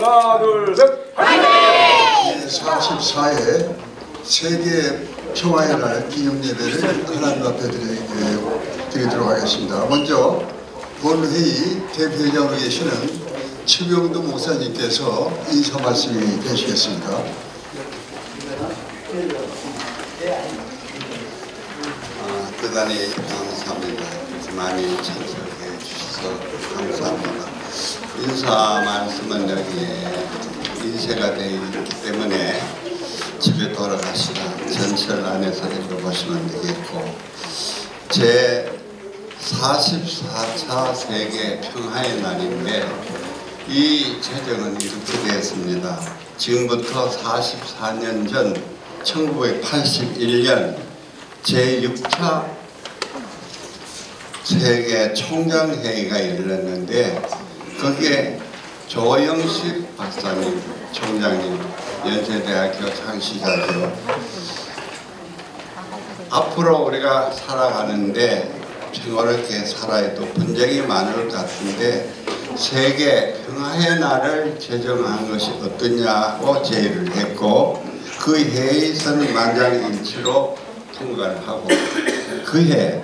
하나, 둘, 셋. 화이팅! 44회 세계 평화의 날 기념 예배를 하나님 앞에 드리도록 하겠습니다. 먼저 본회의 대표회장으로 계시는 최병도 목사님께서 인사 말씀이 되시겠습니다. 대단히 감사합니다. 많이 참석해 주셔서 감사합니다. 인사 말씀은 여기 인쇄가 되어 있기 때문에 집에 돌아가시라 전철 안에서 읽어보시면 되겠고, 제 44차 세계 평화의 날인데 이 제정은 이렇게 되었습니다. 지금부터 44년 전 1981년 제6차 세계 총장회의가 열렸는데 거기에 조영식 박사님, 총장님, 연세대학교 창시자죠. 앞으로 우리가 살아가는데 평화롭게 살아야도 분쟁이 많을 것 같은데 세계 평화의 날을 제정한 것이 어떠냐고 제의를 했고, 그 회의에서는 만장일치로 통과를 하고 그해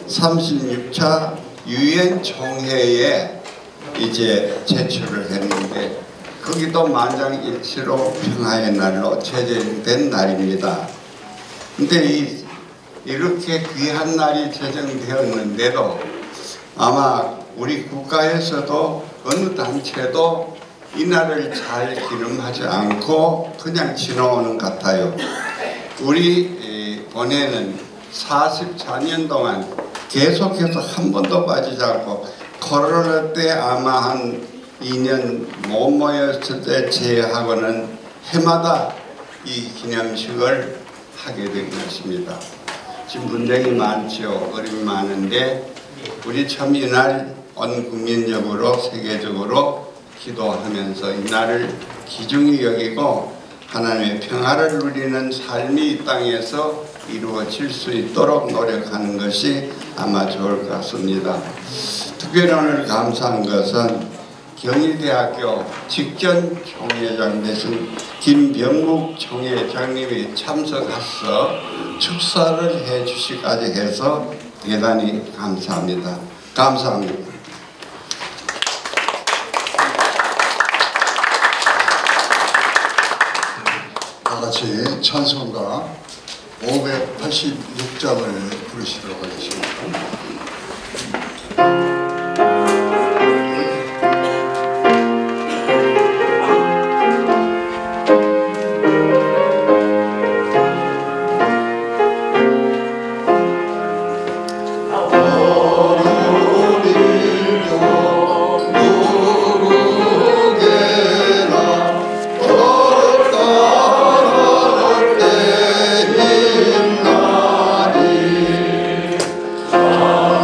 36차 유엔 총회에 이제 제출을 했는데 거기도 만장일치로 평화의 날로 제정된 날입니다. 근데 이렇게 귀한 날이 제정되었는데도 아마 우리 국가에서도 어느 단체도 이 날을 잘 기념하지 않고 그냥 지나오는 것 같아요. 우리 본회는 44년 동안 계속해서 한 번도 빠지지 않고 코로나 때 아마 한 2년 못 모였을 때 제외하고는 해마다 이 기념식을 하게 된 것입니다. 지금 분쟁이 많죠. 어려움이 많은데 우리 참 이날 온 국민적으로 세계적으로 기도하면서 이 날을 귀중히 여기고 하나님의 평화를 누리는 삶이 이 땅에서 이루어질 수 있도록 노력하는 것이 아마 좋을 것 같습니다. 특별히 오늘 감사한 것은 경희대학교 직전 총회장 되신 김병국 총회장님이 참석해서 축사를 해주시기까지 해서 대단히 감사합니다. 감사합니다. 다 같이 찬송가 586장을 부르시도록 하겠습니다. 아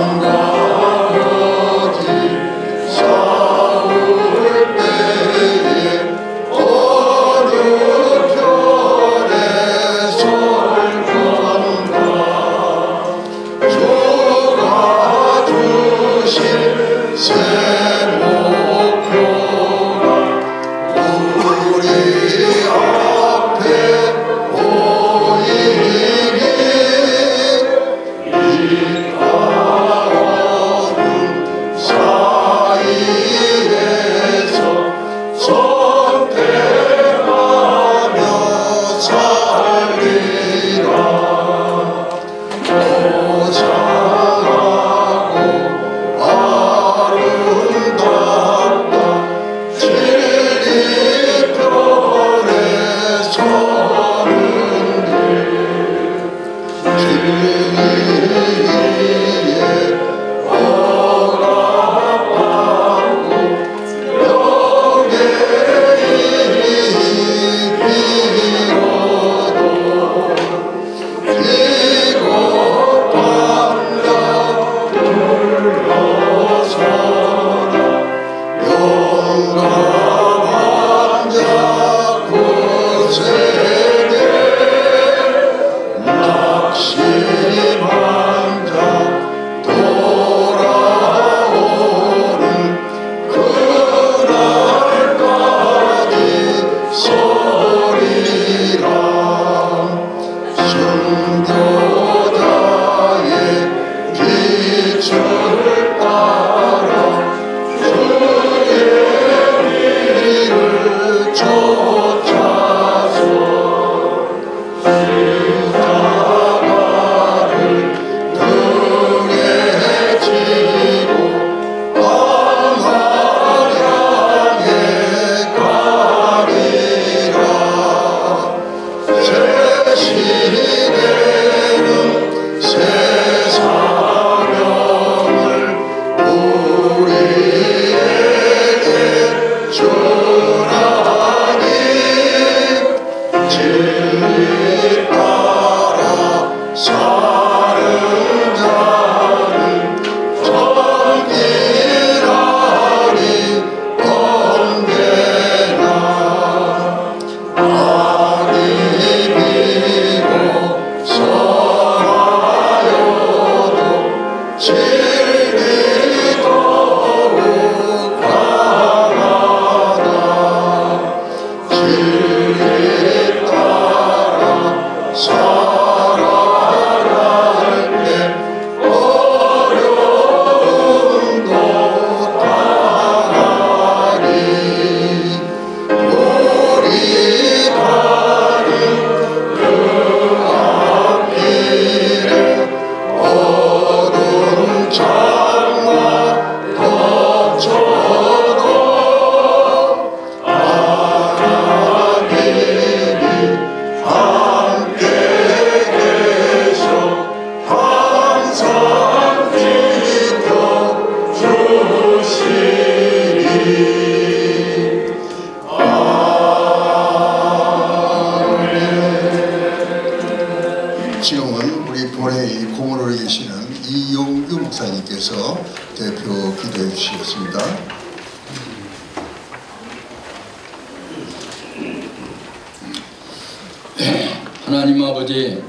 하나님 아버지,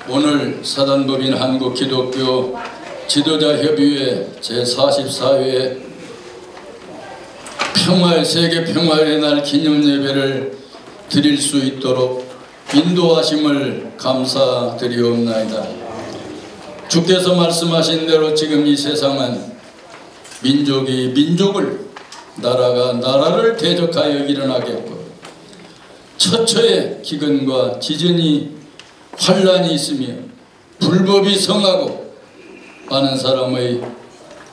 오늘 사단법인 한국기독교 지도자협의회 제44회 세계 평화의 날 기념예배를 드릴 수 있도록 인도하심을 감사드리옵나이다. 주께서 말씀하신 대로 지금 이 세상은 민족이 민족을, 나라가 나라를 대적하여 일어나겠고 처처에 기근과 지진이 환란이 있으며 불법이 성하고 많은 사람의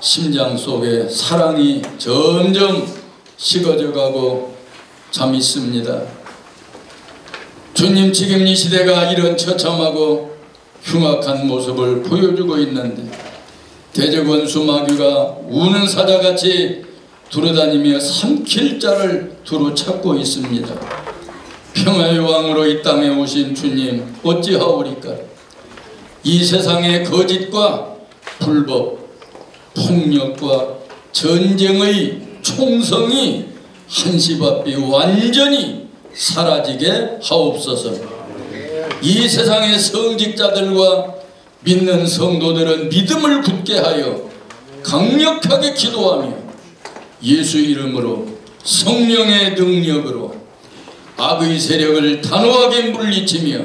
심장 속에 사랑이 점점 식어져 가고 참 있습니다. 주님, 지금 이 시대가 이런 처참하고 흉악한 모습을 보여주고 있는데 대적원수 마귀가 우는 사자같이 두루다니며 삼킬 자를 두루 찾고 있습니다. 평화의 왕으로 이 땅에 오신 주님, 어찌하오리까? 이 세상의 거짓과 불법, 폭력과 전쟁의 총성이 한시바삐 완전히 사라지게 하옵소서. 이 세상의 성직자들과 믿는 성도들은 믿음을 굳게 하여 강력하게 기도하며 예수 이름으로 성령의 능력으로 악의 세력을 단호하게 물리치며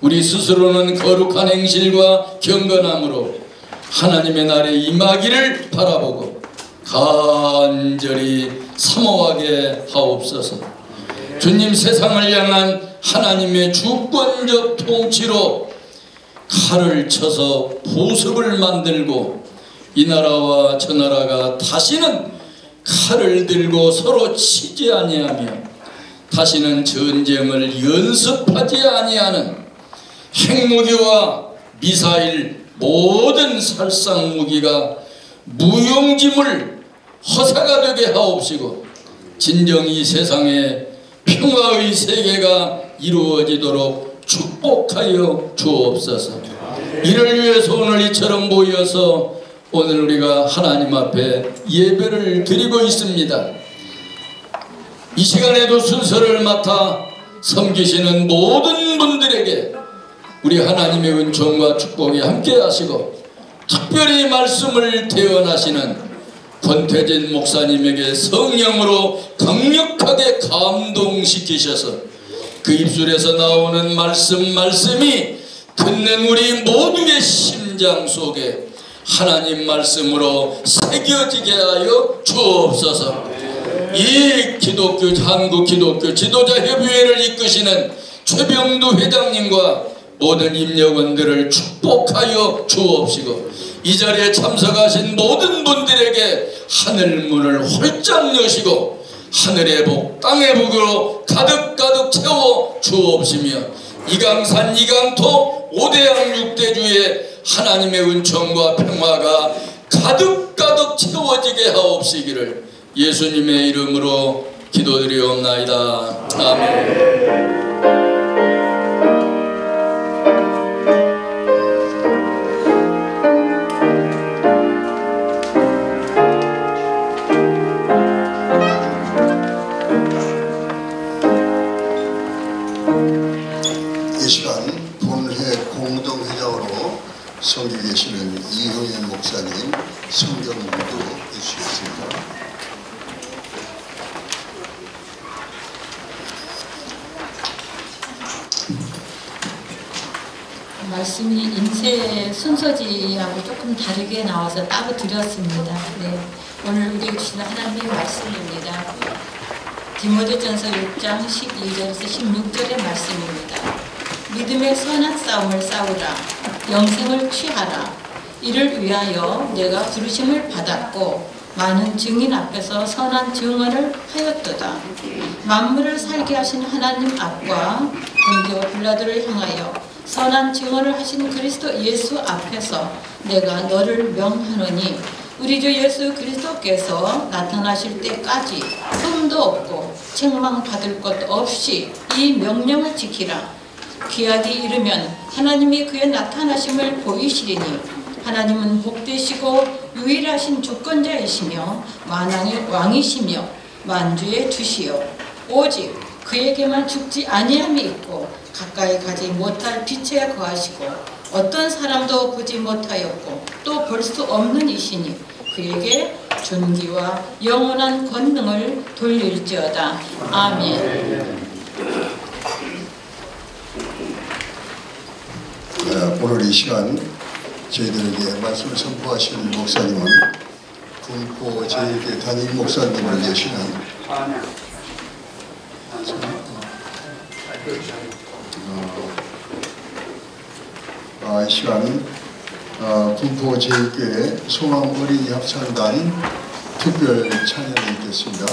우리 스스로는 거룩한 행실과 경건함으로 하나님의 날에 임하기를 바라보고 간절히 사모하게 하옵소서. 주님, 세상을 향한 하나님의 주권적 통치로 칼을 쳐서 보석을 만들고 이 나라와 저 나라가 다시는 칼을 들고 서로 치지 아니하며 다시는 전쟁을 연습하지 아니하는 핵무기와 미사일, 모든 살상무기가 무용지물 허사가 되게 하옵시고 진정 이 세상에 평화의 세계가 이루어지도록 축복하여 주옵소서. 이를 위해서 오늘 이처럼 모여서 오늘 우리가 하나님 앞에 예배를 드리고 있습니다. 이 시간에도 순서를 맡아 섬기시는 모든 분들에게 우리 하나님의 은총과 축복이 함께 하시고 특별히 말씀을 대언하시는 권태진 목사님에게 성령으로 강력하게 감동시키셔서 그 입술에서 나오는 말씀이 듣는 우리 모두의 심장 속에 하나님 말씀으로 새겨지게 하여 주옵소서. 이 한국 기독교 지도자협의회를 이끄시는 최병두 회장님과 모든 임력원들을 축복하여 주옵시고 이 자리에 참석하신 모든 분들에게 하늘문을 활짝 여시고 하늘의 복 땅의 복으로 가득가득 채워 주옵시며 이강산 이강토 5대양 6대주의 하나님의 은총과 평화가 가득가득 채워지게 하옵시기를 예수님의 이름으로 기도드리옵나이다. 아멘. 이 시간 본회 공동회장으로 섬기고 계시는 이형현 목사님 성경문도 해주시겠습니다. 말씀이 인쇄 순서지하고 조금 다르게 나와서 따로 드렸습니다. 네, 오늘 우리에게 주시는 하나님의 말씀입니다. 디모데전서 6장 12절에서 16절의 말씀입니다. 믿음의 선한 싸움을 싸우라. 영생을 취하라. 이를 위하여 내가 부르심을 받았고 많은 증인 앞에서 선한 증언을 하였도다. 만물을 살게 하신 하나님 앞과 본디오 빌라도를 향하여 선한 증언을 하신 그리스도 예수 앞에서 내가 너를 명하노니 우리 주 예수 그리스도께서 나타나실 때까지 흠도 없고 책망받을 것 없이 이 명령을 지키라. 기약이 이르면 하나님이 그의 나타나심을 보이시리니 하나님은 복되시고 유일하신 주권자이시며 만왕의 왕이시며 만주의 주시요 오직 그에게만 죽지 아니함이 있고 가까이 가지 못할 빛에 거하시고 어떤 사람도 보지 못하였고 또 볼 수 없는 이시니 그에게 존귀와 영원한 권능을 돌릴지어다. 아멘. 오늘 이 시간 저희들에게 말씀을 선포하실 목사님은 군포 제1교 담임 목사님을 계시는 이 시간 군포 제1교회 소망 어린이 합창단 특별 찬양이 있겠습니다.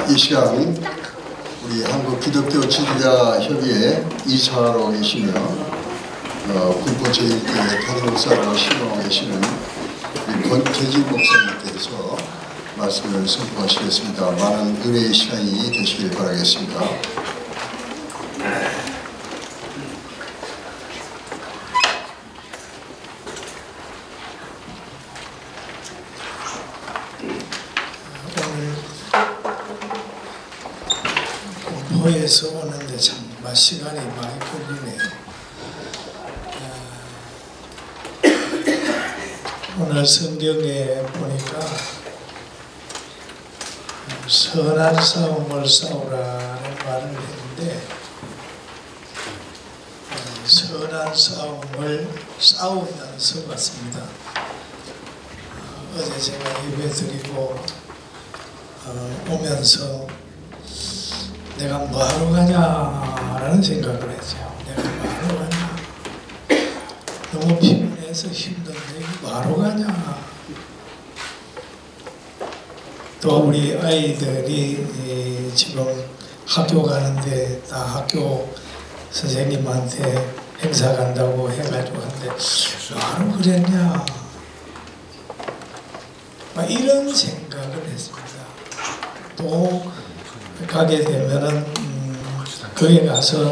이 시간 우리 한국 기독교 지도자 협의회 이사로 계시며 군포 제1교회 담임 목사로 신임하고 계시는 우리 권태진 목사님께서 말씀을 선포하시겠습니다. 많은 은혜의 시간이 되시길 바라겠습니다. 공포에서 오는데 정말 시간이 많이 걸리네요. 오늘 성경에 보니까 선한 싸움을 싸우라는 말을 했는데 선한 싸움을 싸우면서 왔습니다. 어제 제가 예배 드리고 오면서 내가 뭐하러 가냐라는 생각을 했어요. 내가 뭐하러 가냐. 너무 피곤해서 힘든데 뭐하러 가냐. 또 우리 아이들이 지금 학교 가는데 다 학교 선생님한테 행사 간다고 해가지고 하는데 뭐하러 그랬냐. 막 이런 생각을 했습니다. 또 가게 되면은 거기 가서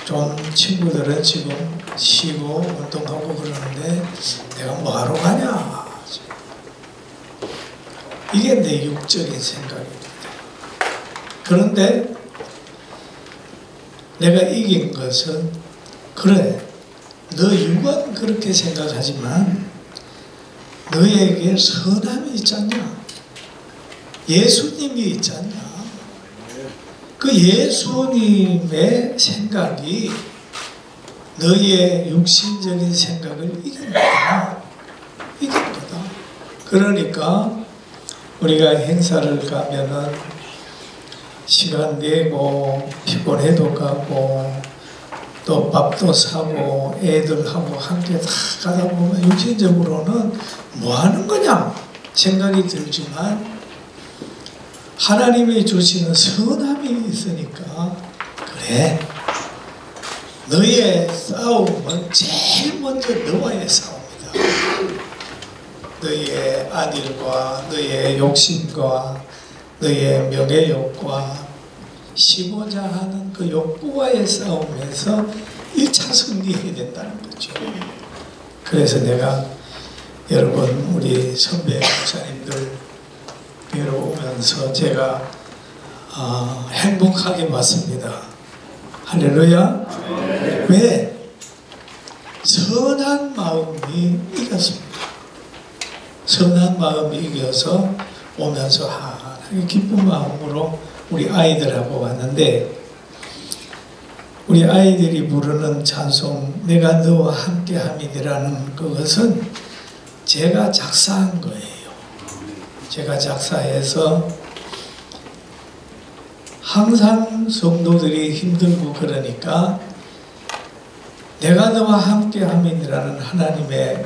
좀 친구들은 지금 쉬고 운동하고 그러는데 내가 뭐하러 가냐. 이게 내 육적인 생각입니다. 그런데 내가 이긴 것은 그래 너 육은 그렇게 생각하지만 너에게 선함이 있지 않냐. 예수님이 있지 않냐. 그 예수님의 생각이 너의 육신적인 생각을 이긴 거다. 이긴 거다. 그러니까 우리가 행사를 가면은 시간 내고 피곤해도 가고 또 밥도 사고 애들하고 함께 다 가다 보면 육신적으로는 뭐 하는 거냐 생각이 들지만 하나님이 주시는 선함이 있으니까 그래 너의 싸움은 제일 먼저 너와의 싸움이다. 너의 아들과 너의 욕심과 너의 명예욕과 쉬고자 하는 그 욕구와의 싸움에서 1차 승리해야 된다는 거죠. 그래서 내가 여러분 우리 선배 목사님들 뵈러 오면서 제가 행복하게 봤습니다. 할렐루야. 왜? 선한 마음이 이겼습니다. 선한 마음이 이겨서 오면서 하나님 기쁜 마음으로 우리 아이들하고 왔는데 우리 아이들이 부르는 찬송 내가 너와 함께함이라는 그것은 제가 작사한 거예요. 제가 작사해서 항상 성도들이 힘들고 그러니까 내가 너와 함께함이라는 하나님의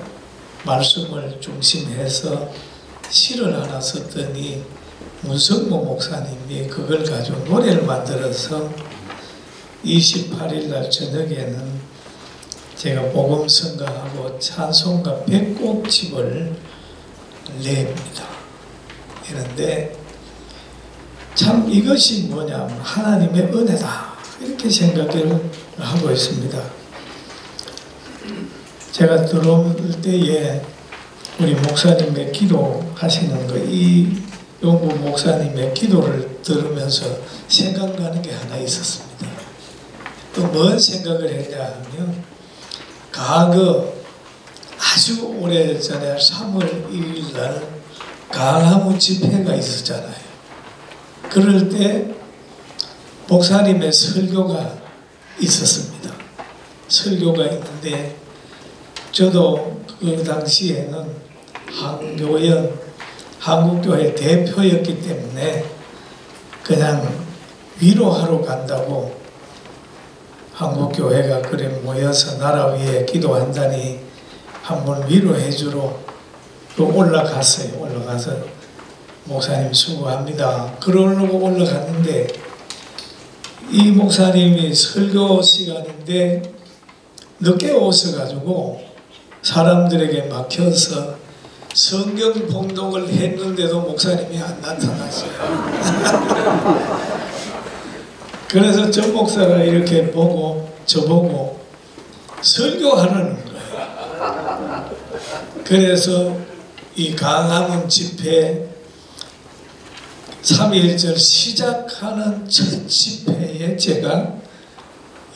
말씀을 중심해서 시를 하나 썼더니 문성모 목사님이 그걸 가지고 노래를 만들어서 28일 날 저녁에는 제가 복음 선가하고 찬송가 100곡집을 냅니다. 이런데 참 이것이 뭐냐면 하나님의 은혜다 이렇게 생각을 하고 있습니다. 제가 들어올 때에 우리 목사님의 기도하시는 거 이 용부 목사님의 기도를 들으면서 생각나는 게 하나 있었습니다. 또 뭔 생각을 했냐 하면 과거 아주 오래전에 3월 1일 날 강화문 집회가 있었잖아요. 그럴 때 목사님의 설교가 있었습니다. 설교가 있는데 저도 그 당시에는 한교연 한국교회 대표였기 때문에 그냥 위로하러 간다고 한국교회가 그래 모여서 나라 위에 기도한다니 한번 위로해 주러 올라갔어요. 올라가서 목사님 수고합니다. 그러려고 올라갔는데 이 목사님이 설교 시간인데 늦게 오셔가지고 사람들에게 막혀서 성경 봉독을 했는데도 목사님이 안 나타났어요. 그래서 저 목사가 이렇게 보고 저보고 설교하라는 거예요. 그래서 이 강화문 집회 3.1절 시작하는 첫 집회에 제가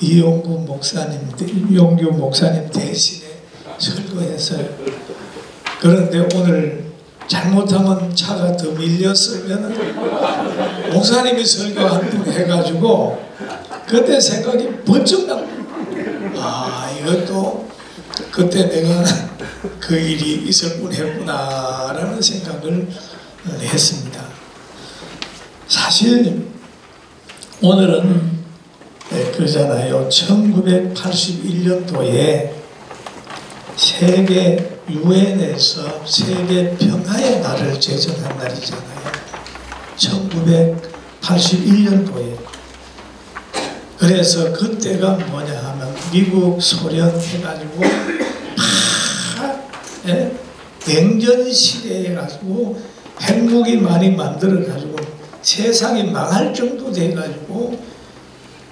이용규 목사님 대신에 설교했어요. 그런데 오늘 잘못하면 차가 더 밀렸으면 목사님이 설교 한 분 해가지고 그때 생각이 번쩍 납니다. 아, 이것도 그때 내가 그 일이 있을 뻔했구나 라는 생각을 했습니다. 사실 오늘은 그잖아요. 1981년도에 세계 유엔에서 세계 평화의 날을 제정한 날이잖아요. 1981년도에. 그래서 그때가 뭐냐 하면 미국, 소련 해가지고 냉전 시대에 가지고 핵무기 많이 만들어 가지고 세상이 망할 정도 돼 가지고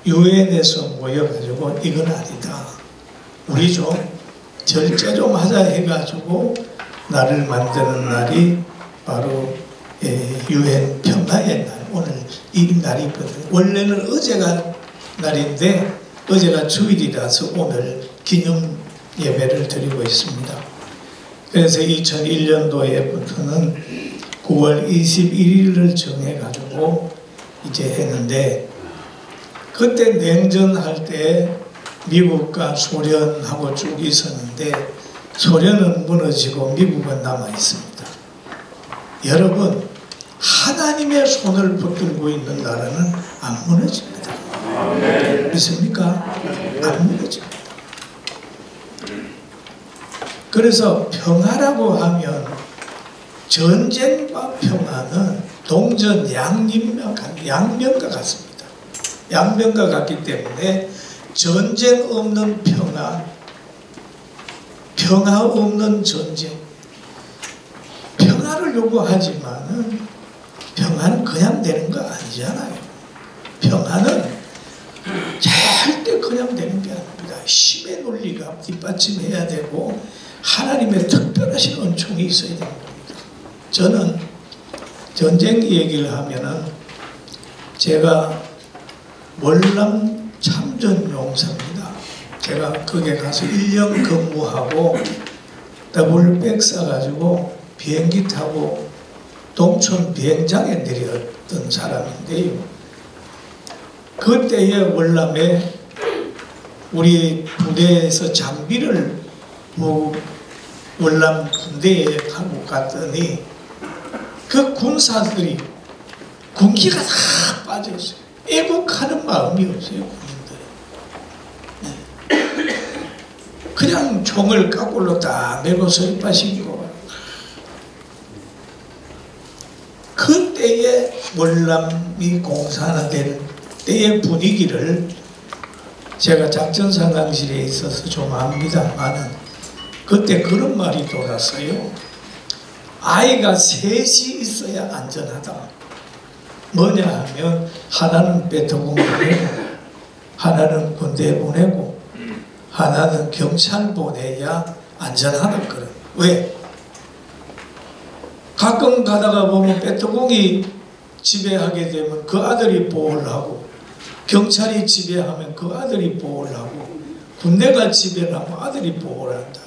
유엔에서 모여 가지고 이건 아니다. 우리 좀 절제 좀 하자 해가지고 날을 만드는 날이 바로 유엔 평화의 날, 오늘 이 날이거든요. 원래는 어제가 날인데 어제가 주일이라서 오늘 기념 예배를 드리고 있습니다. 그래서 2001년도에부터는 9월 21일을 정해가지고 이제 했는데 그때 냉전할 때 미국과 소련하고 쭉 있었는데 소련은 무너지고 미국은 남아 있습니다. 여러분, 하나님의 손을 붙들고 있는 나라는 안 무너집니다. 믿습니까? 안 무너집니다. 그래서 평화라고 하면 전쟁과 평화는 동전 양면과 같습니다. 양면과 같기 때문에 전쟁 없는 평화, 평화 없는 전쟁. 평화를 요구하지만은 평화는 그냥 되는 거 아니잖아요. 평화는 절대 그냥 되는 게 아닙니다. 힘의 논리가 뒷받침해야 되고 하나님의 특별하신 은총이 있어야 되는 겁니다. 저는 전쟁 얘기를 하면은 제가 월남 참전용사입니다. 제가 거기에 가서 1년 근무하고 더블백 싸가지고 비행기 타고 동촌 비행장에 내렸던 사람인데요. 그때의 월남에 우리 부대에서 장비를 월남 군대에 타고 갔더니 그 군사들이 군기가 다 빠졌어요. 애국하는 마음이 없어요, 군인들이. 네. 그냥 총을 까꿀로 딱 메고 서리파 신고. 그때의 월남이 공산화된 때의 분위기를 제가 작전상황실에 있어서 좀 압니다만은 그때 그런 말이 돌았어요. 아이가 셋이 있어야 안전하다. 뭐냐 하면 하나는 베트공 보내고 하나는 군대 보내고 하나는 경찰 보내야 안전하다 그래. 왜? 가끔 가다가 보면 베트공이 지배하게 되면 그 아들이 보호를 하고 경찰이 지배하면 그 아들이 보호를 하고 군대가 지배를 하면 아들이 보호를 한다.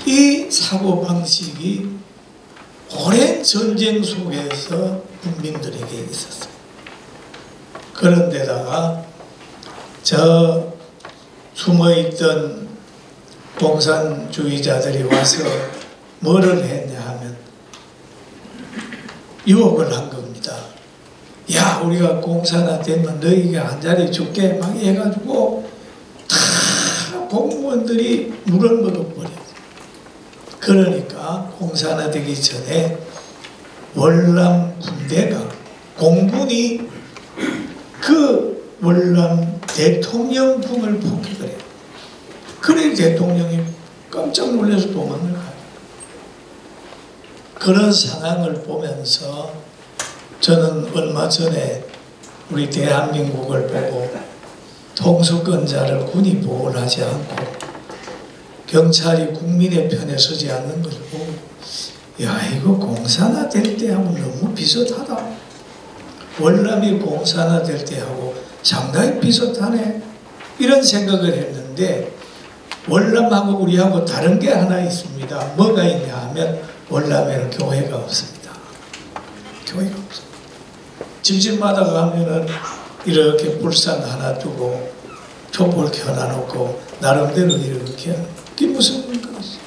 이 사고방식이 오랜 전쟁 속에서 국민들에게 있었어요. 그런데다가 저 숨어있던 공산주의자들이 와서 뭐를 했냐 하면 유혹을 한 겁니다. 야, 우리가 공산화 되면 너희가 한 자리 줄게 막 해가지고 다 공무원 사건들이 물을 먹어버려요. 그러니까 공산화 되기 전에 월남 군대가 공군이 그 월남 대통령궁을 폭격을 해요. 그래 대통령이 깜짝 놀라서 도망을 가요. 그런 상황을 보면서 저는 얼마 전에 우리 대한민국을 보고 통수권자를 군이 보호를 하지 않고 경찰이 국민의 편에 서지 않는 것을 보고 야 이거 공산화 될 때하고 너무 비슷하다. 월남이 공산화 될 때하고 상당히 비슷하네. 이런 생각을 했는데 월남하고 우리하고 다른 게 하나 있습니다. 뭐가 있냐 하면 월남에는 교회가 없습니다. 교회가 없습니다. 집집마다 가면은 이렇게 불상 하나 두고 촛불 켜놔놓고 나름대로 이렇게 하는 그게 무슨 문제가 있어요.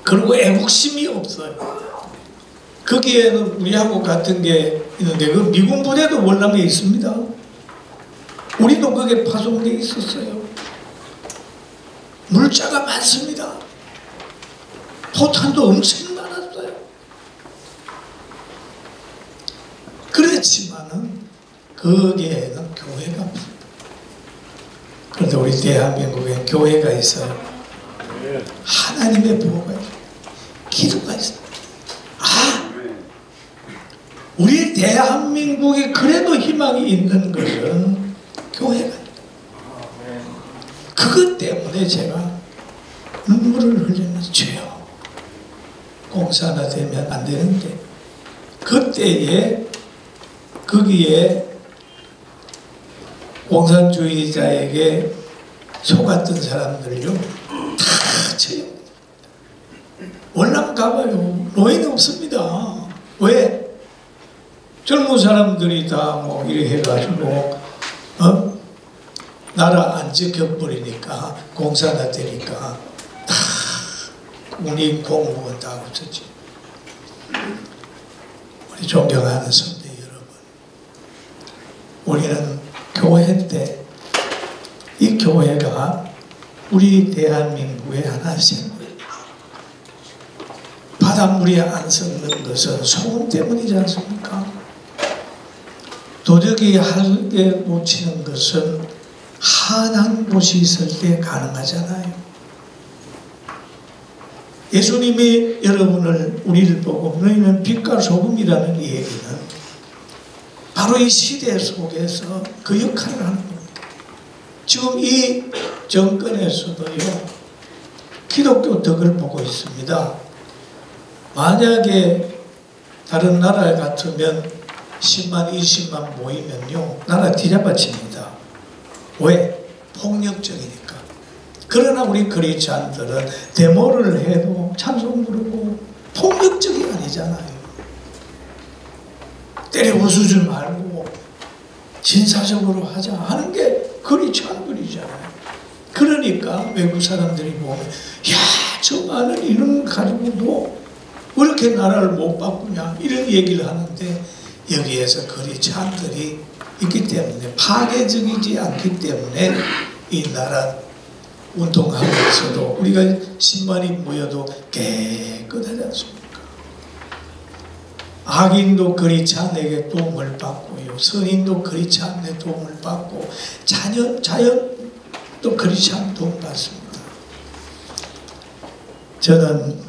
그리고 애국심이 없어요. 거기에는 우리하고 같은 게 있는데 그 미군 부대도 월남에 있습니다. 우리도 거기에 파송되어 있었어요. 물자가 많습니다. 포탄도 엄청 많았어요. 그렇지만은 거기에는 교회가 없습니다. 그런데 우리 대한민국에 교회가 있어요. 하나님의 보호가 있어요. 기도가 있어요. 아, 우리 대한민국에 그래도 희망이 있는 것은 교회가 있어요. 그것 때문에 제가 눈물을 흘리는 죄요. 공산화 되면 안 되는데 그때에 거기에 공산주의자에게 속았던 사람들요 다 처형. 월남 가봐요. 노예는 없습니다. 왜? 젊은 사람들이 다 뭐 이렇게 해가지고 나라 안 지켜버리니까 공산화 되니까 다 우리 공무원 다 없었지. 우리 존경하는 선배 여러분, 우리는 교회 때 이 교회가 우리 대한민국의 하나씩 바닷물에 안 섞는 것은 소금 때문이지 않습니까? 도적이 하늘에 묻히는 것은 한한 곳이 있을 때 가능하잖아요. 예수님이 여러분을 우리를 보고 너희는 빛과 소금이라는 얘기는 바로 이 시대 속에서 그 역할을 하는 겁니다. 지금 이 정권에서도요 기독교 덕을 보고 있습니다. 만약에 다른 나라 같으면 10만 20만 모이면요 나라 뒤잡아칩니다. 왜? 폭력적이니까. 그러나 우리 크리스찬들은 데모를 해도 찬송 부르고 폭력적이 아니잖아요. 때려 부수지 말고 진사적으로 하자 하는 게 크리스찬들이잖아요. 그러니까 외국 사람들이 보면 야, 저 많은 이런 가지고도 왜 이렇게 나라를 못 바꾸냐 이런 얘기를 하는데 여기에서 크리스찬들이 있기 때문에 파괴적이지 않기 때문에 이 나라 운동하면서도 우리가 10만이 모여도 깨끗하지 않습니까? 악인도 크리스찬에게 도움을 받고요, 선인도 크리스찬의 도움을 받고 자연도 크리스찬 도움 받습니다. 저는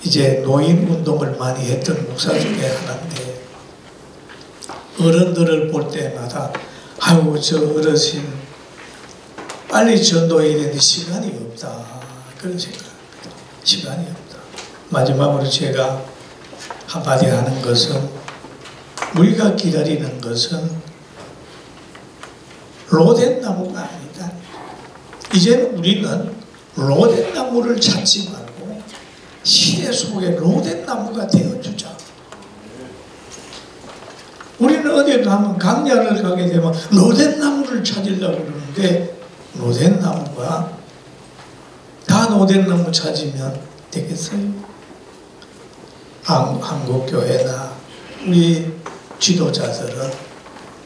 이제 노인 운동을 많이 했던 목사 중에 하나인데 어른들을 볼 때마다 아이고 저 어르신 빨리 전도해야 되는데 시간이 없다 그런 생각합니다. 시간이 없다. 마지막으로 제가 한마디 하는 것은 우리가 기다리는 것은 로된 나무가 아니다. 이제는 우리는 로된 나무를 찾지 말고 시대 속에 로된 나무가 되어주자. 우리는 어디 가면 강야를 가게 되면 로된 나무를 찾으려고 그러는데 로된 나무가 다 로된 나무 찾으면 되겠어요? 한국교회나 우리 지도자들은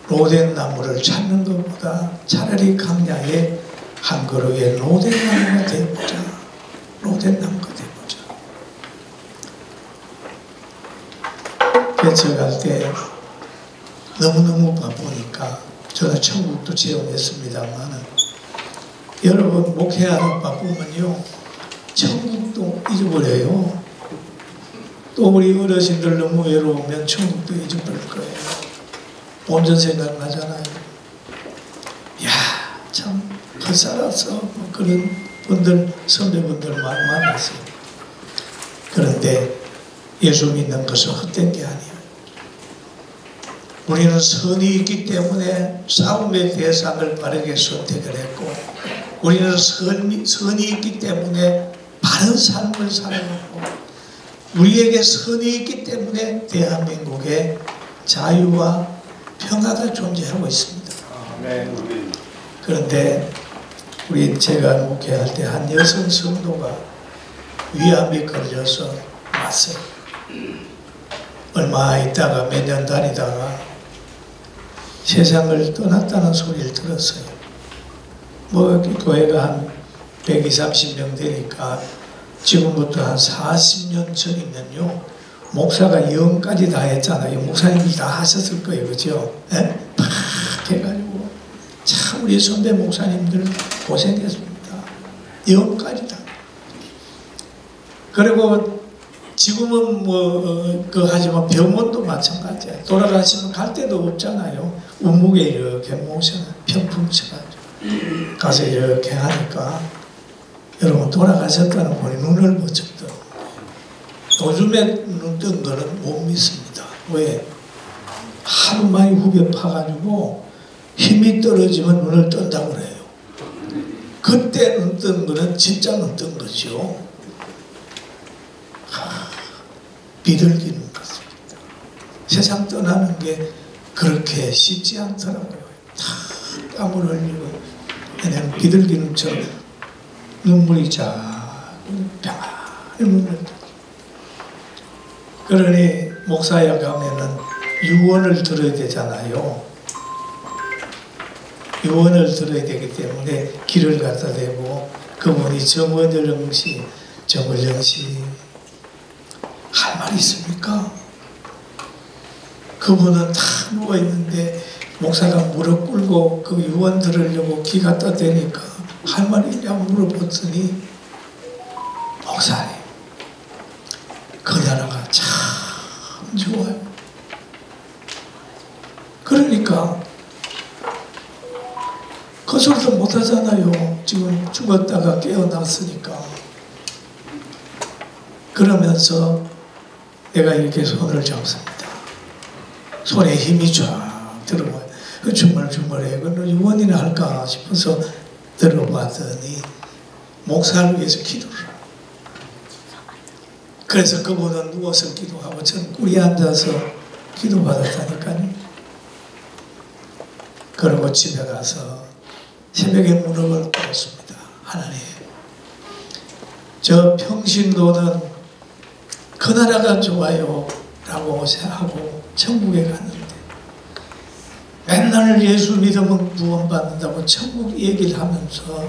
로된 나무를 찾는 것보다 차라리 강야에 한 그루의 로덴나무가 되고자, 로덴나무가 되고자. 개척할 때 너무너무 바쁘니까 저는 천국도 체험했습니다만 여러분 목회하는 바쁘면요 천국도 잊어버려요. 또 우리 어르신들 너무 외로우면 천국도 잊어버릴 거예요. 온전 생각나잖아요. 야, 참 헛살아서 뭐 그런 분들, 선배분들 많이 만났어요. 그런데 예수 믿는 것은 헛된 게 아니에요. 우리는 선이 있기 때문에 싸움의 대상을 바르게 선택을 했고, 우리는 선이 있기 때문에 바른 삶을 살아가고, 우리에게 선이 있기 때문에 대한민국에 자유와 평화가 존재하고 있습니다. 그런데 제가 목회할 때 한 여성 성도가 위암이 걸려서 왔어요. 얼마 있다가 몇 년 다니다가 세상을 떠났다는 소리를 들었어요. 뭐 교회가 한 120, 30명 되니까 지금부터 한 40년 전이면요 목사가 영까지 다 했잖아요. 목사님이 다 하셨을 거예요. 그죠? 네? 팍 해가지고 참 우리 선배 목사님들 고생했습니다. 영까지 다. 그리고 지금은 하지만 병원도 마찬가지야. 돌아가시면 갈 데도 없잖아요. 우묵에 이렇게 모셔 평풍쳐가지고 가서 이렇게 하니까 여러분 돌아가셨다는 분이 눈을 번쩍 떠. 요즘에 눈 뜬 거는 못 믿습니다. 왜? 하루 만에 후벼 파가지고 힘이 떨어지면 눈을 뜬다고 그래요. 그때 눈 뜬 거는 진짜 눈 뜬 거죠. 비둘기는 같습니다. 세상 떠나는 게 그렇게 쉽지 않더라고요. 다 땀을 흘리고 그냥 비둘기는처럼 눈물이 쫙 평안히 눈을 뜨고. 그러니 목사야 가면은 유언을 들어야 되잖아요. 유언을 들어야 되기 때문에 길을 갖다 대고 그분이 정원영 씨 할 말이 있습니까? 그분은 다 누워있는데 목사가 무릎 꿇고 그 유언 들으려고 기 갖다 대니까 할 말이 있냐고 물어봤더니 목사님 그 나라가 참 좋아요. 그러니까 그 소리도 못하잖아요. 지금 죽었다가 깨어났으니까. 그러면서 내가 이렇게 손을 잡습니다. 손에 힘이 쫙 들어와요. 주물주물해. 그걸 유언이나 할까 싶어서 들어봤더니 목사를 위해서 기도를 해요. 그래서 그분은 누워서 기도하고 저는 꿀이 앉아서 기도받았다니까요. 그리고 집에 가서 새벽에 무릎을 꿇었습니다. 하나님, 저 평신도는 그 나라가 좋아요 라고 하고 천국에 갔는데 맨날 예수 믿으면 구원받는다고 천국 얘기를 하면서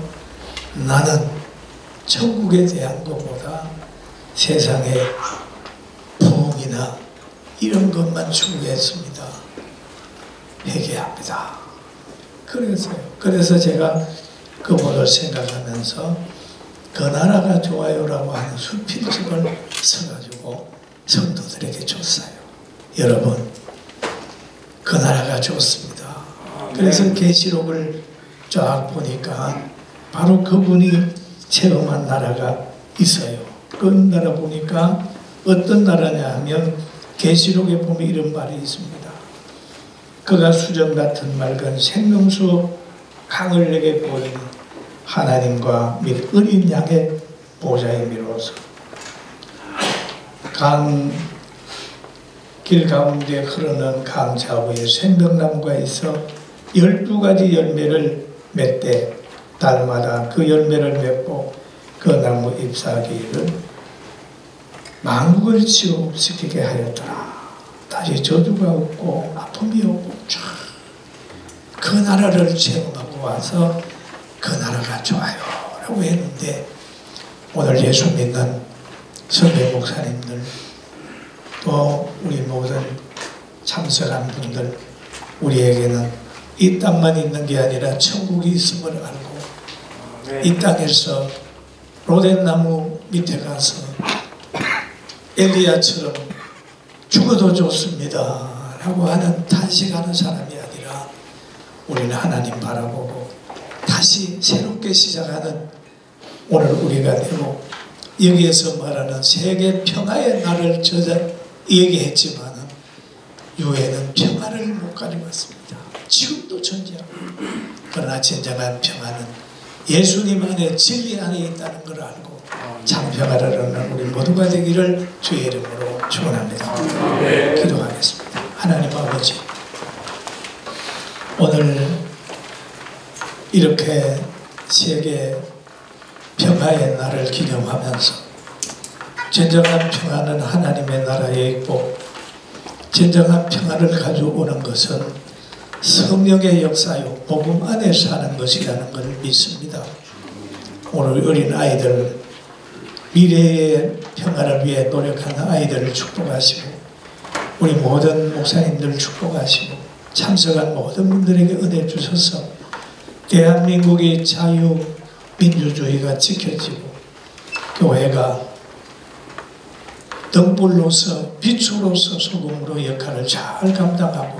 나는 천국에 대한 것보다 세상의 부흥이나 이런 것만 추구했습니다. 회개합니다. 그래서 제가 그분을 생각하면서 그 나라가 좋아요라고 하는 수필집을 써가지고 성도들에게 줬어요. 여러분, 그 나라가 좋습니다. 그래서 계시록을 쫙 보니까 바로 그분이 체험한 나라가 있어요. 그 나라 보니까 어떤 나라냐 하면 계시록에 보면 이런 말이 있습니다. 그가 수정 같은 맑은 생명수 강을 내게 보이는 하나님과 및 어린 양의 보좌에 미루어서 길 가운데 흐르는 강 좌우에 생명나무가 있어 12가지 열매를 맺되 달마다 그 열매를 맺고 그 나무 잎사귀를 만국을 치유시키게 하였더라. 다시 저주가 없고 아픔이 없고 그 나라를 체험하고 와서 그 나라가 좋아요 라고 했는데 오늘 예수 믿는 선배 목사님들 또 우리 모든 참석한 분들 우리에게는 이 땅만 있는 게 아니라 천국이 있음을 알고 이 땅에서 로뎀나무 밑에 가서 엘리야처럼 죽어도 좋습니다 라고 하는 탄식하는 사람이 아니라 우리는 하나님 바라보고 다시 새롭게 시작하는 오늘 우리가 되고 여기에서 말하는 세계 평화의 날을 얘기했지만 유해는 평화를 못 가져왔습니다. 지금도 존재하고 그러나 진정한 평화는 예수님 안에 진리 안에 있다는 걸 알고 참 평화를 얻는 우리 모두가 되기를 주의 이름으로 축원합니다. 기도하겠습니다. 하나님 아버지 오늘 이렇게 세계 평화의 날을 기념하면서 진정한 평화는 하나님의 나라에 있고 진정한 평화를 가져오는 것은 성령의 역사요 복음 안에 사는 것이라는 걸 믿습니다. 오늘 어린 아이들 미래의 평화를 위해 노력하는 아이들을 축복하시고 우리 모든 목사님들 축복하시고 참석한 모든 분들에게 은혜 주셔서 대한민국의 자유민주주의가 지켜지고 교회가 등불로서 빛으로서 소금으로 역할을 잘 감당하고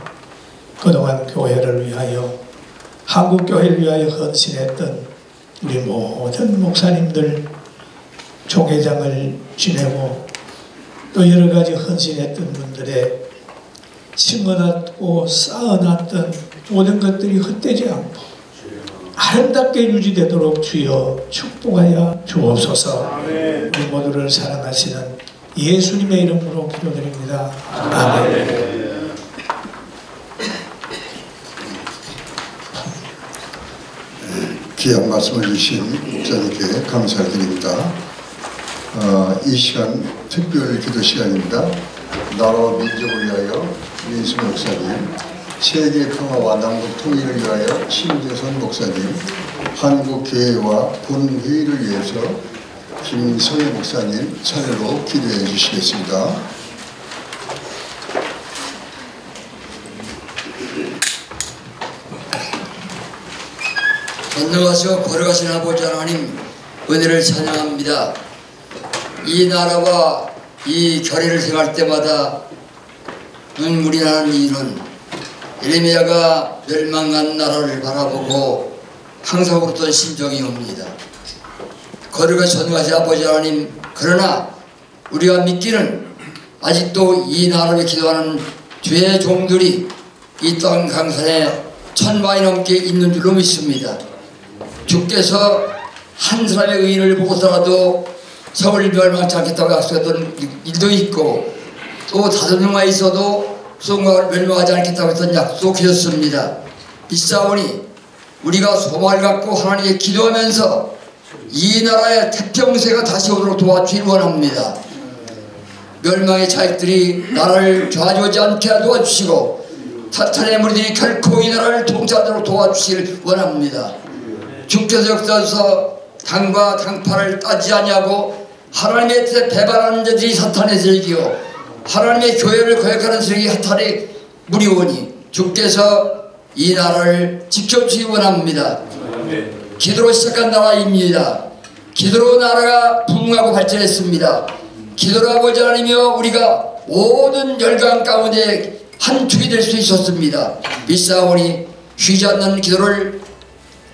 그동안 교회를 위하여 한국교회를 위하여 헌신했던 우리 모든 목사님들 총회장을 지내고 또 여러가지 헌신했던 분들의 심어놨고 쌓아놨던 모든 것들이 헛되지 않고 아름답게 유지되도록 주여 축복하여 주옵소서. 우리 모두를 사랑하시는 예수님의 이름으로 기도드립니다. 아멘. 귀한 말씀을 주신 목사님께 감사를 드립니다. 이 시간 특별 기도 시간입니다. 나라와 민족을 위하여 민수 목사님, 세계 평화와 남북 통일을 위하여 신재선 목사님, 한국교회와 본회의를 위해서 김성애 목사님 차례로 기도해 주시겠습니다. 전능하시고 거룩하신 아버지 하나님 은혜를 찬양합니다. 이 나라와 이 결의를 생각할 때마다 눈물이 나는 이유는 예레미야가 멸망한 나라를 바라보고 항상 울었던 심정이 옵니다. 거룩하신 전능하신 아버지 하나님, 그러나 우리가 믿기는 아직도 이 나라를 기도하는 주의 종들이 이 땅 강산에 1000만이 넘게 있는 줄로 믿습니다. 주께서 한 사람의 의인을 보고서라도 성을 멸망치 않겠다고 약속했던 일도 있고 또 5명만 있어도 성을 멸망하지 않겠다고 했던 약속하셨습니다. 믿사오니 우리가 소망을 갖고 하나님께 기도하면서 이 나라의 태평세가 다시 오도록 도와주길 원합니다. 멸망의 자익들이 나라를 좌지우지 않게 도와주시고 사탄의 무리들이 결코 이 나라를 통치하도록 도와주시길 원합니다. 주께서 역사에서 당과 당파를 따지지 아니하고 하나님의 뜻에 배반하는 자들이 사탄의 세력이요 하나님의 교회를 거역하는 세력이 사탄의 무리오니 주께서 이 나라를 지켜주시기 원합니다. 기도로 시작한 나라입니다. 기도로 나라가 부흥하고 발전했습니다. 기도로 아버지 하나님이여 우리가 모든 열강 가운데 한 축이 될 수 있었습니다. 믿사오니 쉬지 않는 기도를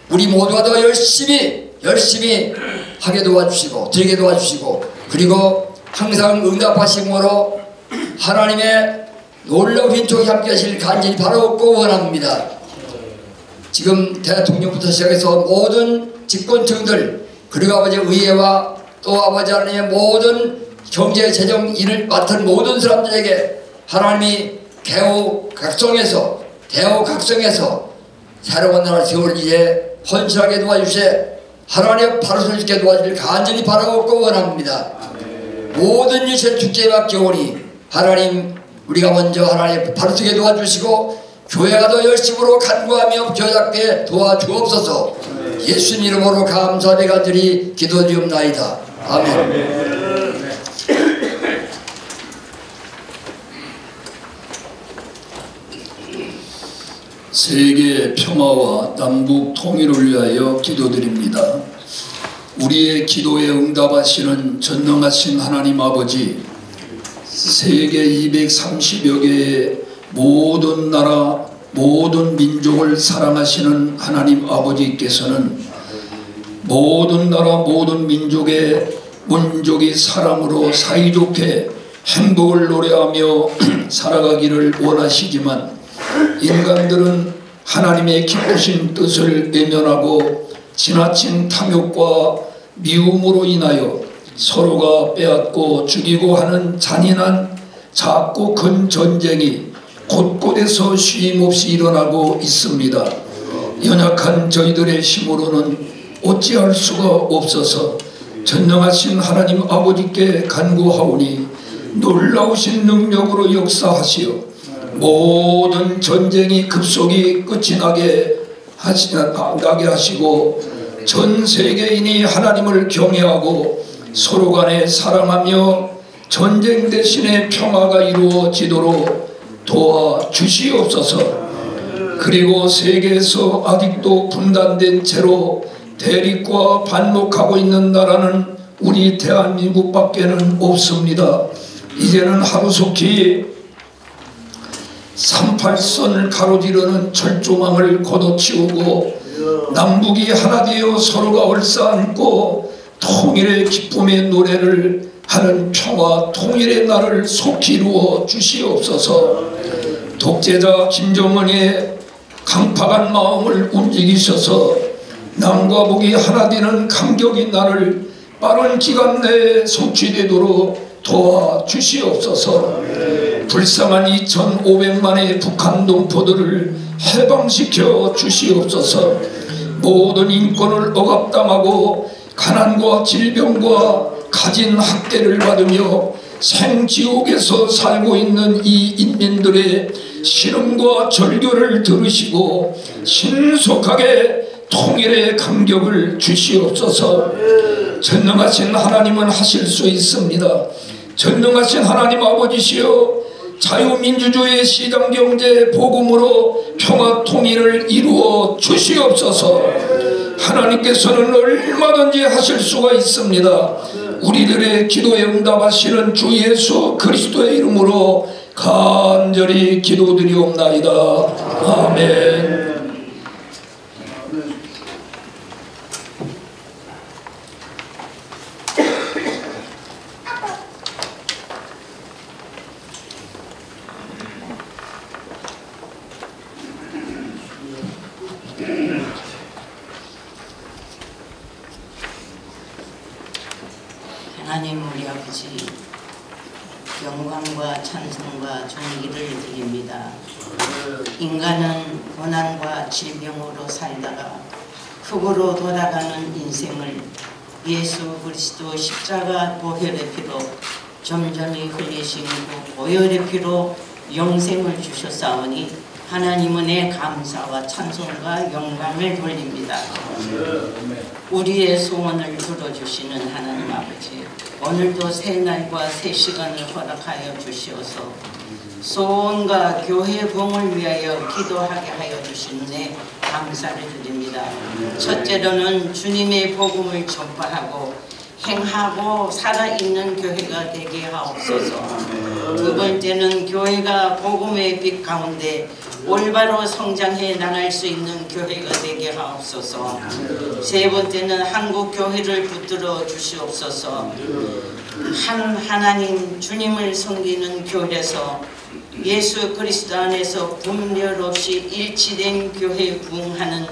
우리 모두가 더 열심히 하게 도와주시고 드리게 도와주시고 그리고 항상 응답하심으로 하나님의 놀라운 빈족이 함께 하실 간절히 바라옵고 원합니다. 지금 대통령부터 시작해서 모든 집권층들 그리고 아버지 의회와 또 아버지 하나님의 모든 경제 재정 일을 맡은 모든 사람들에게 하나님이 대우각성에서 새로운 나라를 세울 일에 헌신하게 도와주세 하나님의 바로 서있게 도와주길 간절히 바라옵고 원합니다. 모든 일을 주께 맡겨오니 하나님 우리가 먼저 하나님 바로 서게 도와주시고 교회가 더 열심으로 간구하며 교회답게 도와주옵소서. 예수님 이름으로 감사하며 간절히 기도드리옵나이다. 아멘. 세계 평화와 남북 통일을 위하여 기도드립니다. 우리의 기도에 응답하시는 전능하신 하나님 아버지, 세계 230여 개의 모든 나라 모든 민족을 사랑하시는 하나님 아버지께서는 모든 나라 모든 민족이 사랑으로 사이좋게 행복을 노래하며 살아가기를 원하시지만 인간들은 하나님의 기쁘신 뜻을 외면하고 지나친 탐욕과 미움으로 인하여 서로가 빼앗고 죽이고 하는 잔인한 작고 큰 전쟁이 곳곳에서 쉼없이 일어나고 있습니다. 연약한 저희들의 힘으로는 어찌할 수가 없어서 전능하신 하나님 아버지께 간구하오니 놀라우신 능력으로 역사하시어 모든 전쟁이 급속히 끝이 나게 하시고 전 세계인이 하나님을 경외하고 서로 간에 사랑하며 전쟁 대신에 평화가 이루어지도록 도와주시옵소서. 그리고 세계에서 아직도 분단된 채로 대립과 반목하고 있는 나라는 우리 대한민국밖에는 없습니다. 이제는 하루속히 38선을 가로지르는 철조망을 걷어치우고 남북이 하나 되어 서로가 얼싸안고 통일의 기쁨의 노래를 하는 평화 통일의 날을 속히 이루어 주시옵소서. 독재자 김정은의 강팍한 마음을 움직이셔서 남과 북이 하나 되는 감격의 날을 빠른 기간 내에 성취되도록 도와주시옵소서. 불쌍한 2,500만의 북한 동포들을 해방시켜 주시옵소서. 모든 인권을 억압당하고 가난과 질병과 가진 학대를 받으며 생지옥에서 살고 있는 이 인민들의 신음과 절규를 들으시고 신속하게 통일의 감격을 주시옵소서. 전능하신 하나님은 하실 수 있습니다. 전능하신 하나님 아버지시여, 자유민주주의 시장경제 복음으로 평화 통일을 이루어 주시옵소서. 하나님께서는 얼마든지 하실 수가 있습니다. 우리들의 기도에 응답하시는 주 예수 그리스도의 이름으로 간절히 기도드리옵나이다. 아멘. 하나님 우리 아버지, 영광과 찬송과 존귀를 드립니다. 인간은 고난과 질병으로 살다가 흙으로 돌아가는 인생을 예수 그리스도 십자가 보혈의 피로 점점이 흘리신 그 보혈의 피로 영생을 주셨사오니 하나님 은혜 감사와 찬송과 영광을 돌립니다. 우리의 소원을 들어주시는 하나님 아버지, 오늘도 새 날과 새 시간을 허락하여 주시어서 소원과 교회 부흥을 위하여 기도하게 하여 주신 은혜 감사를 드립니다. 첫째로는 주님의 복음을 전파하고 행하고 살아있는 교회가 되게 하옵소서. 두 번째는 교회가 복음의 빛 가운데 올바로 성장해 나갈 수 있는 교회가 되게 하옵소서. 세 번째는 한국 교회를 붙들어 주시옵소서. 한 하나님 주님을 섬기는 교회에서 예수 그리스도 안에서 분별 없이 일치된 교회 부흥하는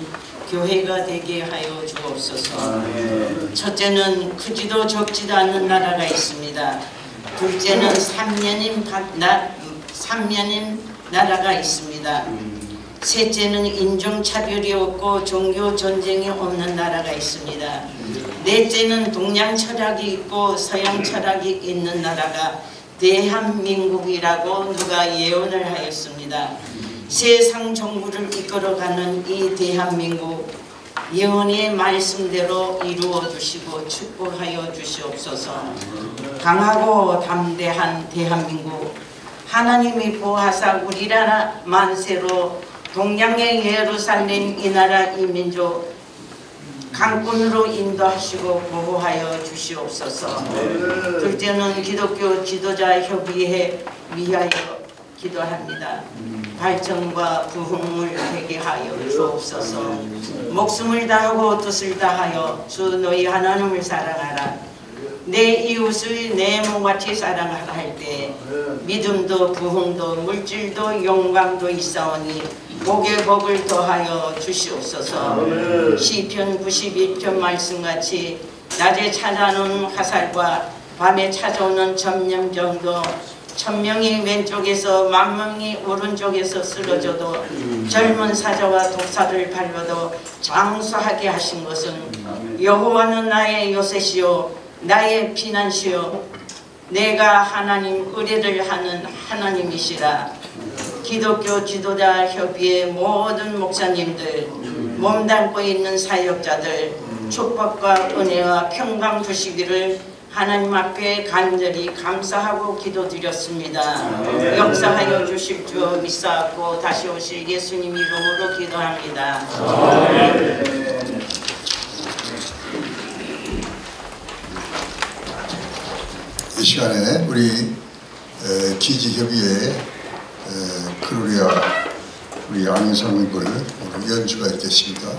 교회가 되게 하여 주옵소서. 첫째는 크지도 적지도 않은 나라가 있습니다. 둘째는 3년인 나라가 있습니다. 셋째는 인종차별이 없고 종교 전쟁이 없는 나라가 있습니다. 넷째는 동양 철학이 있고 서양 철학이 있는 나라가 대한민국이라고 누가 예언을 하였습니다. 세상 정부를 이끌어가는 이 대한민국, 예언의 말씀대로 이루어 주시고 축복하여 주시옵소서. 강하고 담대한 대한민국, 하나님이 보호하사 우리나라 만세로 동양의 예루살렘 이 나라 이 민족 강권으로 인도하시고 보호하여 주시옵소서. 둘째는 기독교 지도자 협의회 위하여 기도합니다. 발전과 부흥을 되게 하여 주옵소서. 목숨을 다하고 뜻을 다하여 주 너희 하나님을 사랑하라. 내 이웃을 내 몸같이 사랑하라 할 때 믿음도 부흥도 물질도 영광도 있사오니 복에 복을 더하여 주시옵소서. 시편 91편 말씀같이 낮에 찾아오는 화살과 밤에 찾아오는 점령정도, 1000명이 왼쪽에서 10,000명이 오른쪽에서 쓰러져도 젊은 사자와 독사를 밟아도 장수하게 하신 것은 여호와는 나의 요새시요 나의 피난시요 내가 하나님 의뢰를 하는 하나님이시라. 기독교 지도자 협의회 모든 목사님들, 몸담고 있는 사역자들 축복과 은혜와 평강 주시기를 하나님 앞에 간절히 감사하고 기도드렸습니다. 역사하여 주실 줄 믿사옵고 다시 오실 예수님 이름으로 기도합니다. 이 시간에 우리 기지협의회 크루리아 우리 양성불 연주가 있겠습니다.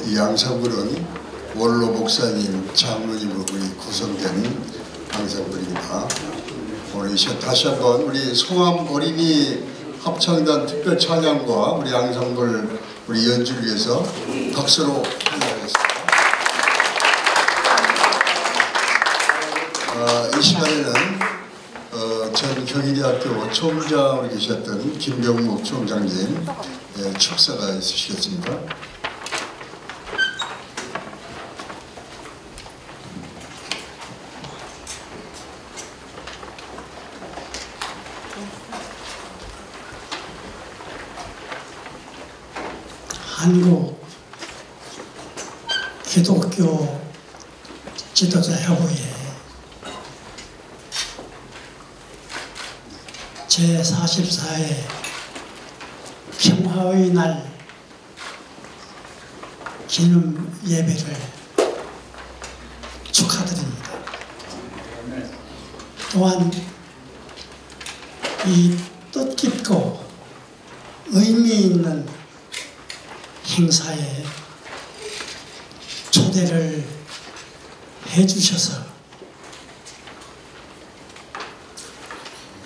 이 양상불은 원로 목사님, 장로님으로 구성된 양상불입니다. 오늘 다시 한번 우리 성암 어린이 합창단 특별 찬양과 우리 양상불 우리 연주를 위해서 박수로 인사하겠습니다. 이 시간에는 전 경희대학교 총장으로 계셨던 김병묵 총장님 축사가 있으시겠습니다. 한국 기독교 지도자 협의회 제44회 평화의 날 기념 예배를 축하드립니다. 또한 이 뜻깊고 의미 있는 행사에 초대를 해주셔서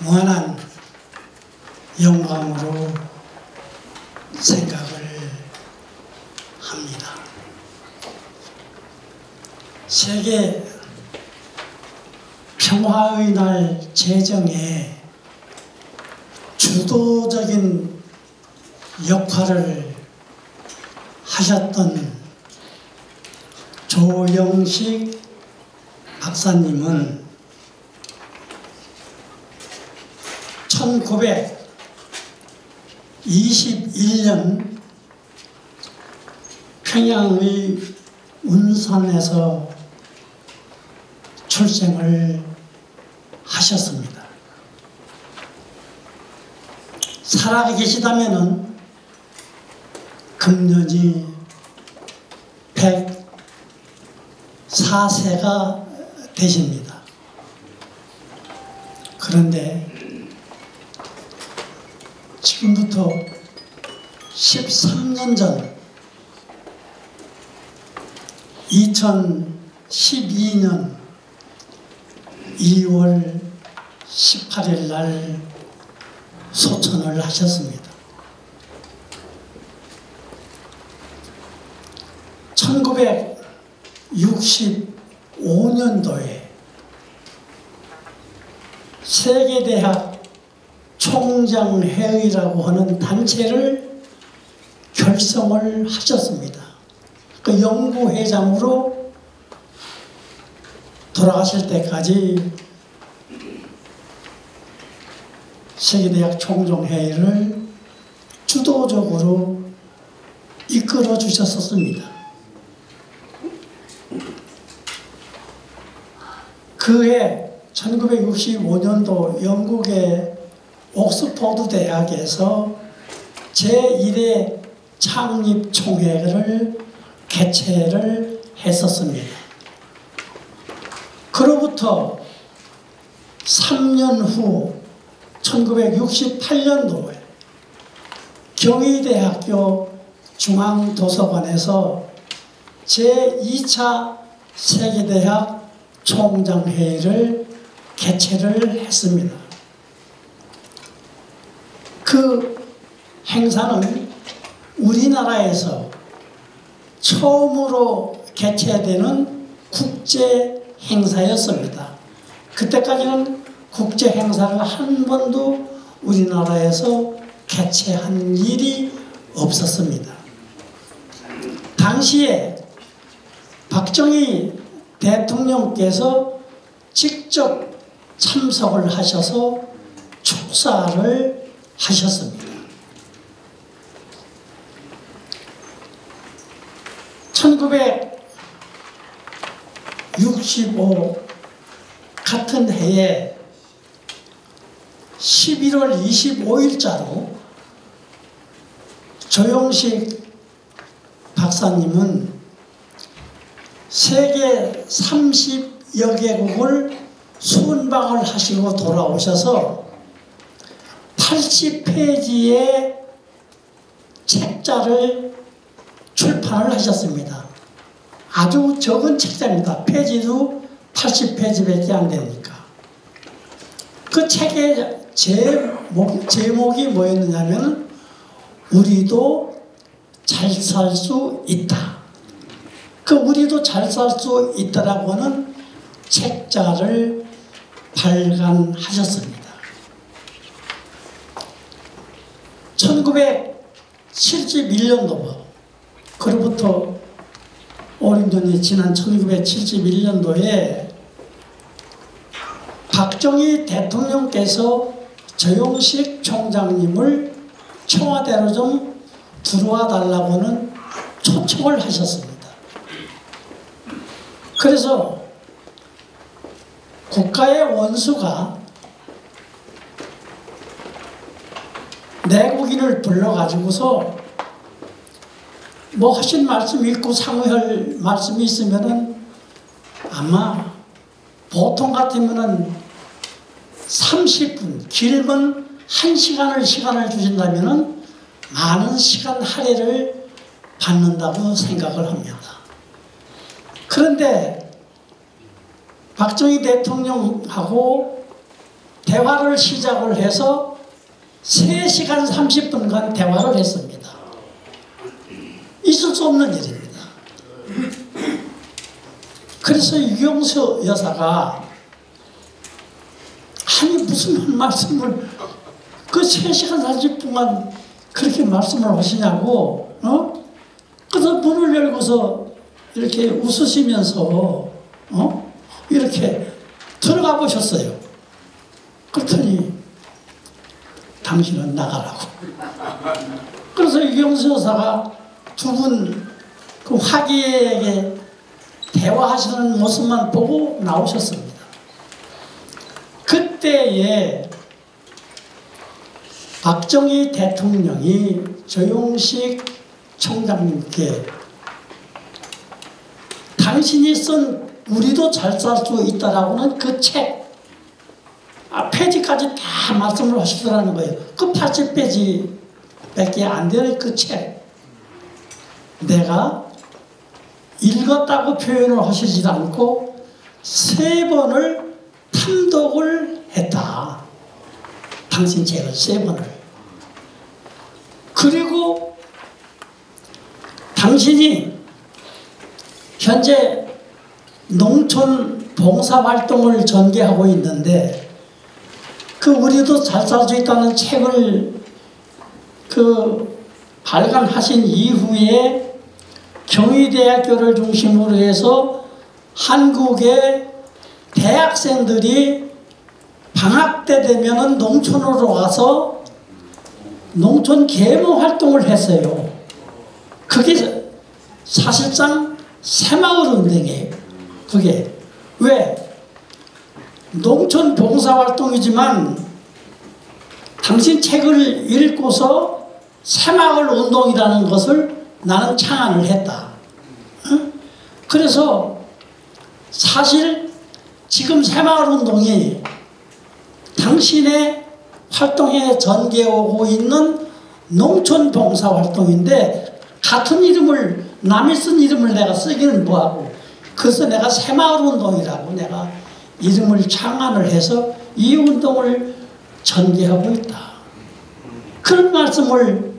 무한한 영광으로 생각을 합니다. 세계 평화의 날 제정에 주도적인 역할을 하셨던 조영식 박사님은 1921년 평양의 운선에서 출생을 하셨습니다. 살아 계시다면은 금년이 104세가 되십니다. 그런데 지금부터 13년 전 2012년 2월 18일 날 소천을 하셨습니다. 1965년도에 세계대학 총장회의라고 하는 단체를 결성을 하셨습니다. 그 연구회장으로 돌아가실 때까지 세계대학 총장회의를 주도적으로 이끌어 주셨었습니다. 그해 1965년도 영국의 옥스퍼드 대학에서 제1회 창립 총회를 개최를 했었습니다. 그로부터 3년 후 1968년도에 경희대학교 중앙도서관에서 제2차 세계대학 총장회의를 개최를 했습니다. 그 행사는 우리나라에서 처음으로 개최되는 국제 행사였습니다. 그때까지는 국제 행사를 한 번도 우리나라에서 개최한 일이 없었습니다. 당시에 박정희 대통령께서 직접 참석을 하셔서 축사를 하셨습니다. 1965 같은 해에 11월 25일자로 조영식 박사님은 세계 30여 개국을 순방을 하시고 돌아오셔서 80페이지의 책자를 출판을 하셨습니다. 아주 적은 책자입니다. 페이지도 80페이지밖에 안 되니까. 그 책의 제목이 뭐였느냐면 우리도 잘 살 수 있다. 그 우리도 잘 살 수 있다라고 하는 책자를 발간하셨습니다. 1971년도 그로부터 오랜전이 지난 1971년도에 박정희 대통령께서 조용식 총장님을 청와대로 좀 들어와 달라고는 초청을 하셨습니다. 그래서 국가의 원수가 내국인을 불러가지고서 뭐 하신 말씀이 있고 상의할 말씀이 있으면은 아마 보통 같으면은 30분, 길면 1시간을 시간을 주신다면은 많은 시간 할애를 받는다고 생각을 합니다. 그런데 박정희 대통령하고 대화를 시작을 해서 3시간 30분간 대화를 했습니다. 있을 수 없는 일입니다. 그래서 유경수 여사가 아니 무슨 말씀을 그 3시간 40분간 그렇게 말씀을 하시냐고 그래서 문을 열고서 이렇게 웃으시면서 이렇게 들어가 보셨어요. 그랬더니 당신은 나가라고. 그래서 유경수 여사가 두 분 그 화기애애하게 대화하시는 모습만 보고 나오셨습니다. 그때에 박정희 대통령이 조용식 총장님께 당신이 쓴 우리도 잘 살 수 있다라고는 그 책 페이지까지 다 말씀을 하시더라는 거예요. 그 80페이지밖에 안 되는 그 책 내가 읽었다고 표현을 하시지 않고 3번을 탐독을 했다. 당신 책을 3번을. 그리고 당신이 현재 농촌 봉사활동을 전개하고 있는데 그 우리도 잘 살 수 있다는 책을 발간하신 이후에 경희대학교를 중심으로 해서 한국의 대학생들이 방학 때 되면은 농촌으로 와서 농촌 계몽 활동을 했어요. 그게 사실상 새마을 운동이에요. 그게 왜? 농촌 봉사활동이지만 당신 책을 읽고서 새마을 운동이라는 것을 나는 창안을 했다. 그래서 사실 지금 새마을 운동이 당신의 활동에 전개오고 있는 농촌 봉사활동인데 같은 이름을 남이 쓴 이름을 내가 쓰기는 뭐하고 그래서 내가 새마을 운동이라고 내가 이름을 창안을 해서 이 운동을 전개하고 있다. 그런 말씀을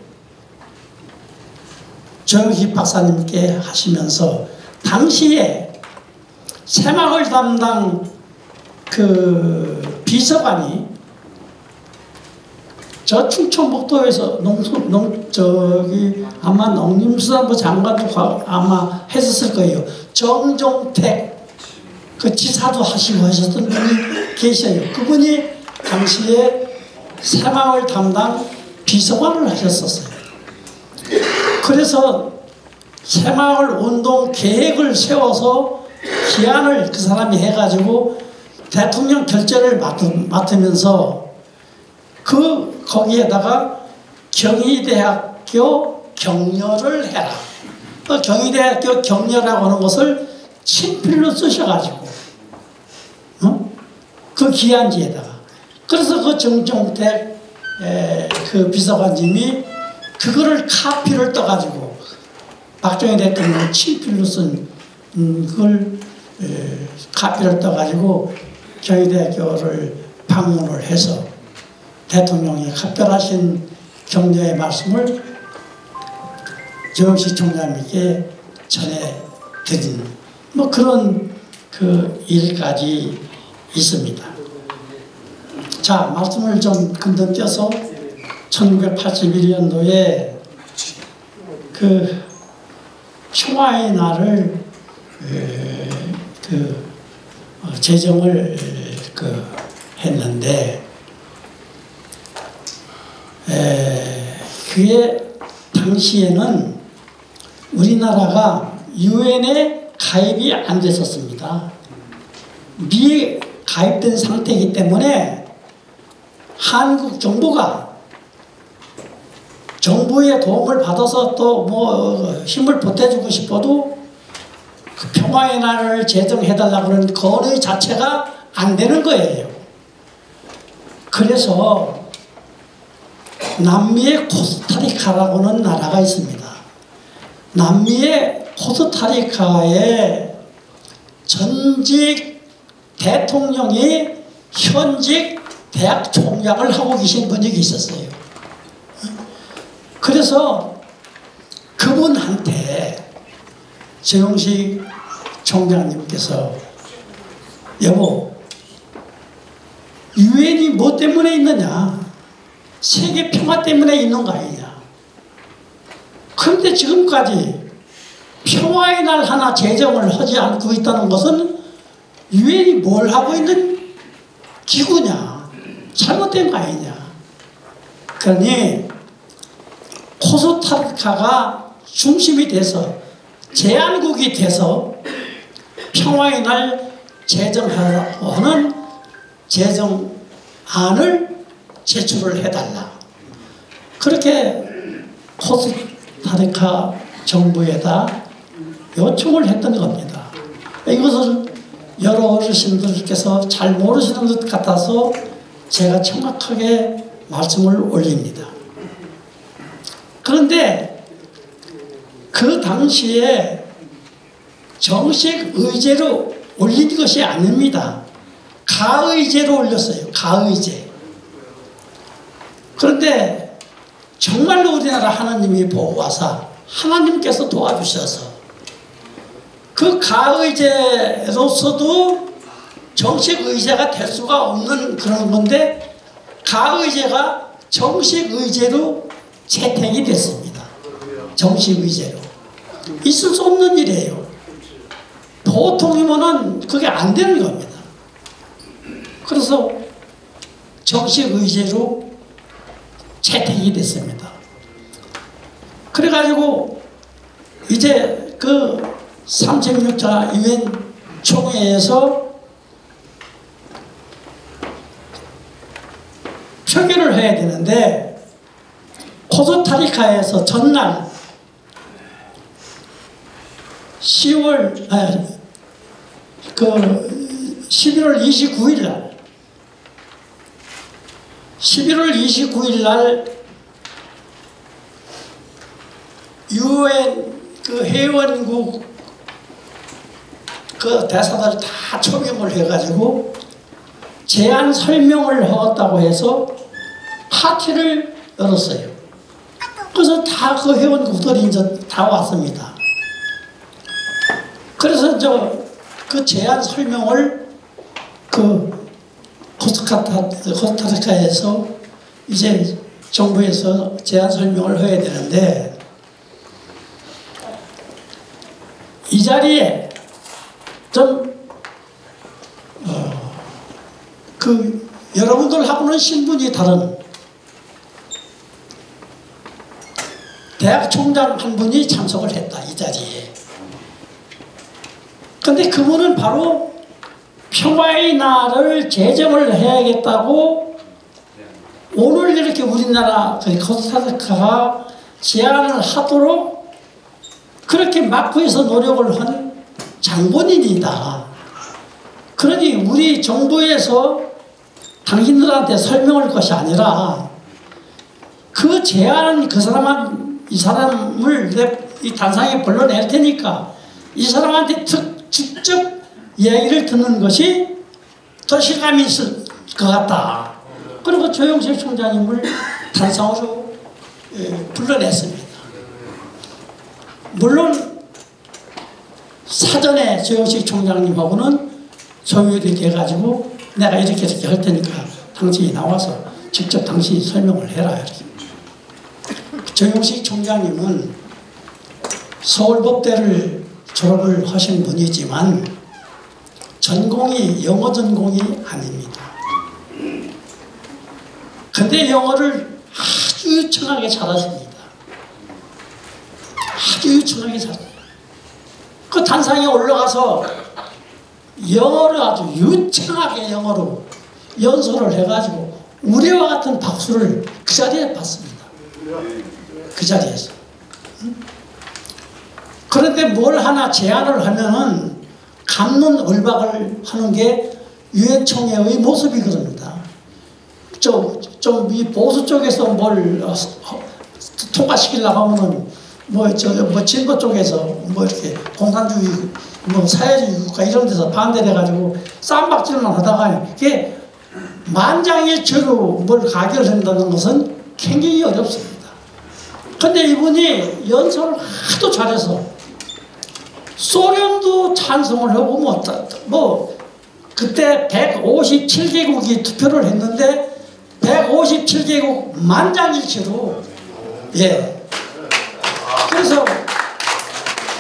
조용식 박사님께 하시면서 당시에 새마을 담당 그 비서관이 저 충청북도에서 아마 농림수산부 장관도 아마 했었을 거예요. 정종택 그 지사도 하시고 하셨던 분이 계셔요. 그분이 당시에 새마을 담당 비서관을 하셨었어요. 그래서 새마을 운동 계획을 세워서 기한을 그 사람이 해가지고 대통령 결재를 맡으면서 거기에다가 경희대학교 격려를 해라. 경희대학교 격려라고 하는 것을 친필로 쓰셔가지고 그 기한지에다가 그래서 그 정종택 그 비서관님이 그거를 카피를 떠가지고 박정희 대통령이 친필로 쓴 그걸 카피를 떠가지고 경희대학교를 방문을 해서 대통령이 각별하신 격려의 말씀을 조용식 총장님께 전해드린 뭐 그런 그 일까지 있습니다. 자, 말씀을 좀 건너뛰어서 1981년도에 그 평화의 날을 제정을 했는데 그게 당시에는 우리나라가 유엔에 가입이 안 됐었습니다. 미가입된 상태이기 때문에 한국 정부가 정부의 도움을 받아서 또 뭐 힘을 보태주고 싶어도 그 평화의 날을 제정해달라고 하는 건의 자체가 안 되는 거예요. 그래서 남미의 코스타리카라고 하는 나라가 있습니다. 남미의 코스타리카의 전직 대통령이 현직 대학 총장을 하고 계신 분이 있었어요. 그래서 그분한테 정영식 총장님께서 여보, 유엔이 뭐 때문에 있느냐? 세계 평화 때문에 있는 거 아니냐? 그런데 지금까지 평화의 날 하나 제정을 하지 않고 있다는 것은 유엔이 뭘 하고 있는 기구냐? 잘못된 거 아니냐? 그러니 코스타리카가 중심이 돼서 제안국이 돼서 평화의 날 제정하라고 하는 제정안을 제출을 해달라. 그렇게 코스타리카 정부에다 요청을 했던 겁니다. 이것을 여러 어르신들께서 잘 모르시는 것 같아서 제가 정확하게 말씀을 올립니다. 그런데 그 당시에 정식 의제로 올린 것이 아닙니다. 가의제로 올렸어요. 가의제. 그런데 정말로 우리나라 하나님이 보고 와서 하나님께서 도와주셔서 그 가의제로서도 정식 의제가 될 수가 없는 그런 건데 가의제가 정식 의제로 채택이 됐습니다. 정식 의제로. 있을 수 없는 일이에요. 보통이면은 그게 안 되는 겁니다. 그래서 정식 의제로 채택이 됐습니다. 그래가지고 이제 그 36차 유엔 총회에서 표결을 해야 되는데 코스타리카에서 전날 11월 29일 날 11월 29일 날 유엔 그 회원국 그 대사들 다 초빙을 해가지고 제안 설명을 하겠다고 해서 파티를 열었어요. 그래서 다 그 회원국들이 이제 다 왔습니다. 그래서 그 제안 설명을 그 코스타리카에서 이제 정부에서 제안 설명을 해야 되는데 이 자리에 좀 여러분들하고는 신분이 다른 대학 총장 한 분이 참석을 했다. 이 자리에. 근데 그분은 바로 평화의 날을 제정을 해야겠다고 오늘 이렇게 우리나라 코스타리카가 제안을 하도록 그렇게 막부에서 노력을 한 장본인이다. 그러니 우리 정부에서 당신들한테 설명할 것이 아니라 그 제안 이 사람을 이 단상에 불러낼 테니까 이 사람한테 직접 이야기를 듣는 것이 더 실감이 있을 것 같다. 그리고 조영식 총장님을 단상으로 불러냈습니다. 물론 사전에 조영식 총장님하고는 조율이 돼가지고 내가 이렇게 할 테니까 당신이 나와서 직접 당신이 설명을 해라. 이렇게. 정용식 총장님은 서울법대를 졸업을 하신 분이지만 전공이 영어 전공이 아닙니다. 근데 영어를 아주 유창하게 잘하십니다. 아주 유창하게 잘해요. 그 단상에 올라가서 영어를 아주 유창하게 영어로 연설을 해가지고 우리와 같은 박수를 그 자리에 받습니다. 그 자리에서. 그런데 뭘 하나 제안을 하면은 갑론을박을 하는 게 유엔 총회의 모습이 그럽니다. 좀 이 보수 쪽에서 뭘 통과시키려고 하면은 뭐 진보 쪽에서 뭐 이렇게 공산주의 뭐 사회주의 국가 이런 데서 반대를 해가지고 쌈박질만 하다가 이게 만장일치로 뭘 가결한다는 것은 굉장히 어렵습니다. 근데 이분이 연설을 하도 잘해서 소련도 찬성을 하고 뭐 그때 157개국이 투표를 했는데 157개국 만장일치로 그래서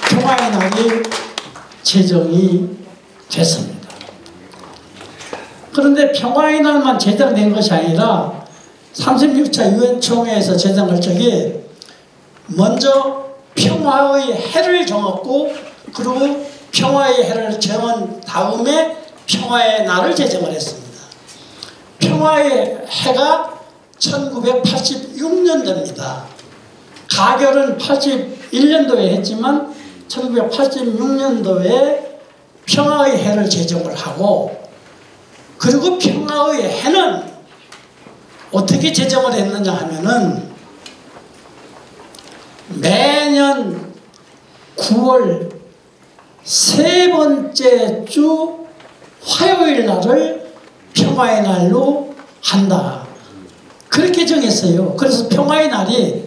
평화의 날이 제정이 됐습니다. 그런데 평화의 날만 제정된 것이 아니라 36차 유엔 총회에서 제정할 적에 먼저 평화의 해를 정했고 그리고 평화의 해를 정한 다음에 평화의 날을 제정을 했습니다. 평화의 해가 1986년도입니다. 가결은 81년도에 했지만 1986년도에 평화의 해를 제정을 하고 그리고 평화의 해는 어떻게 제정을 했느냐 하면은 매년 9월 세 번째 주 화요일 날을 평화의 날로 한다. 그렇게 정했어요. 그래서 평화의 날이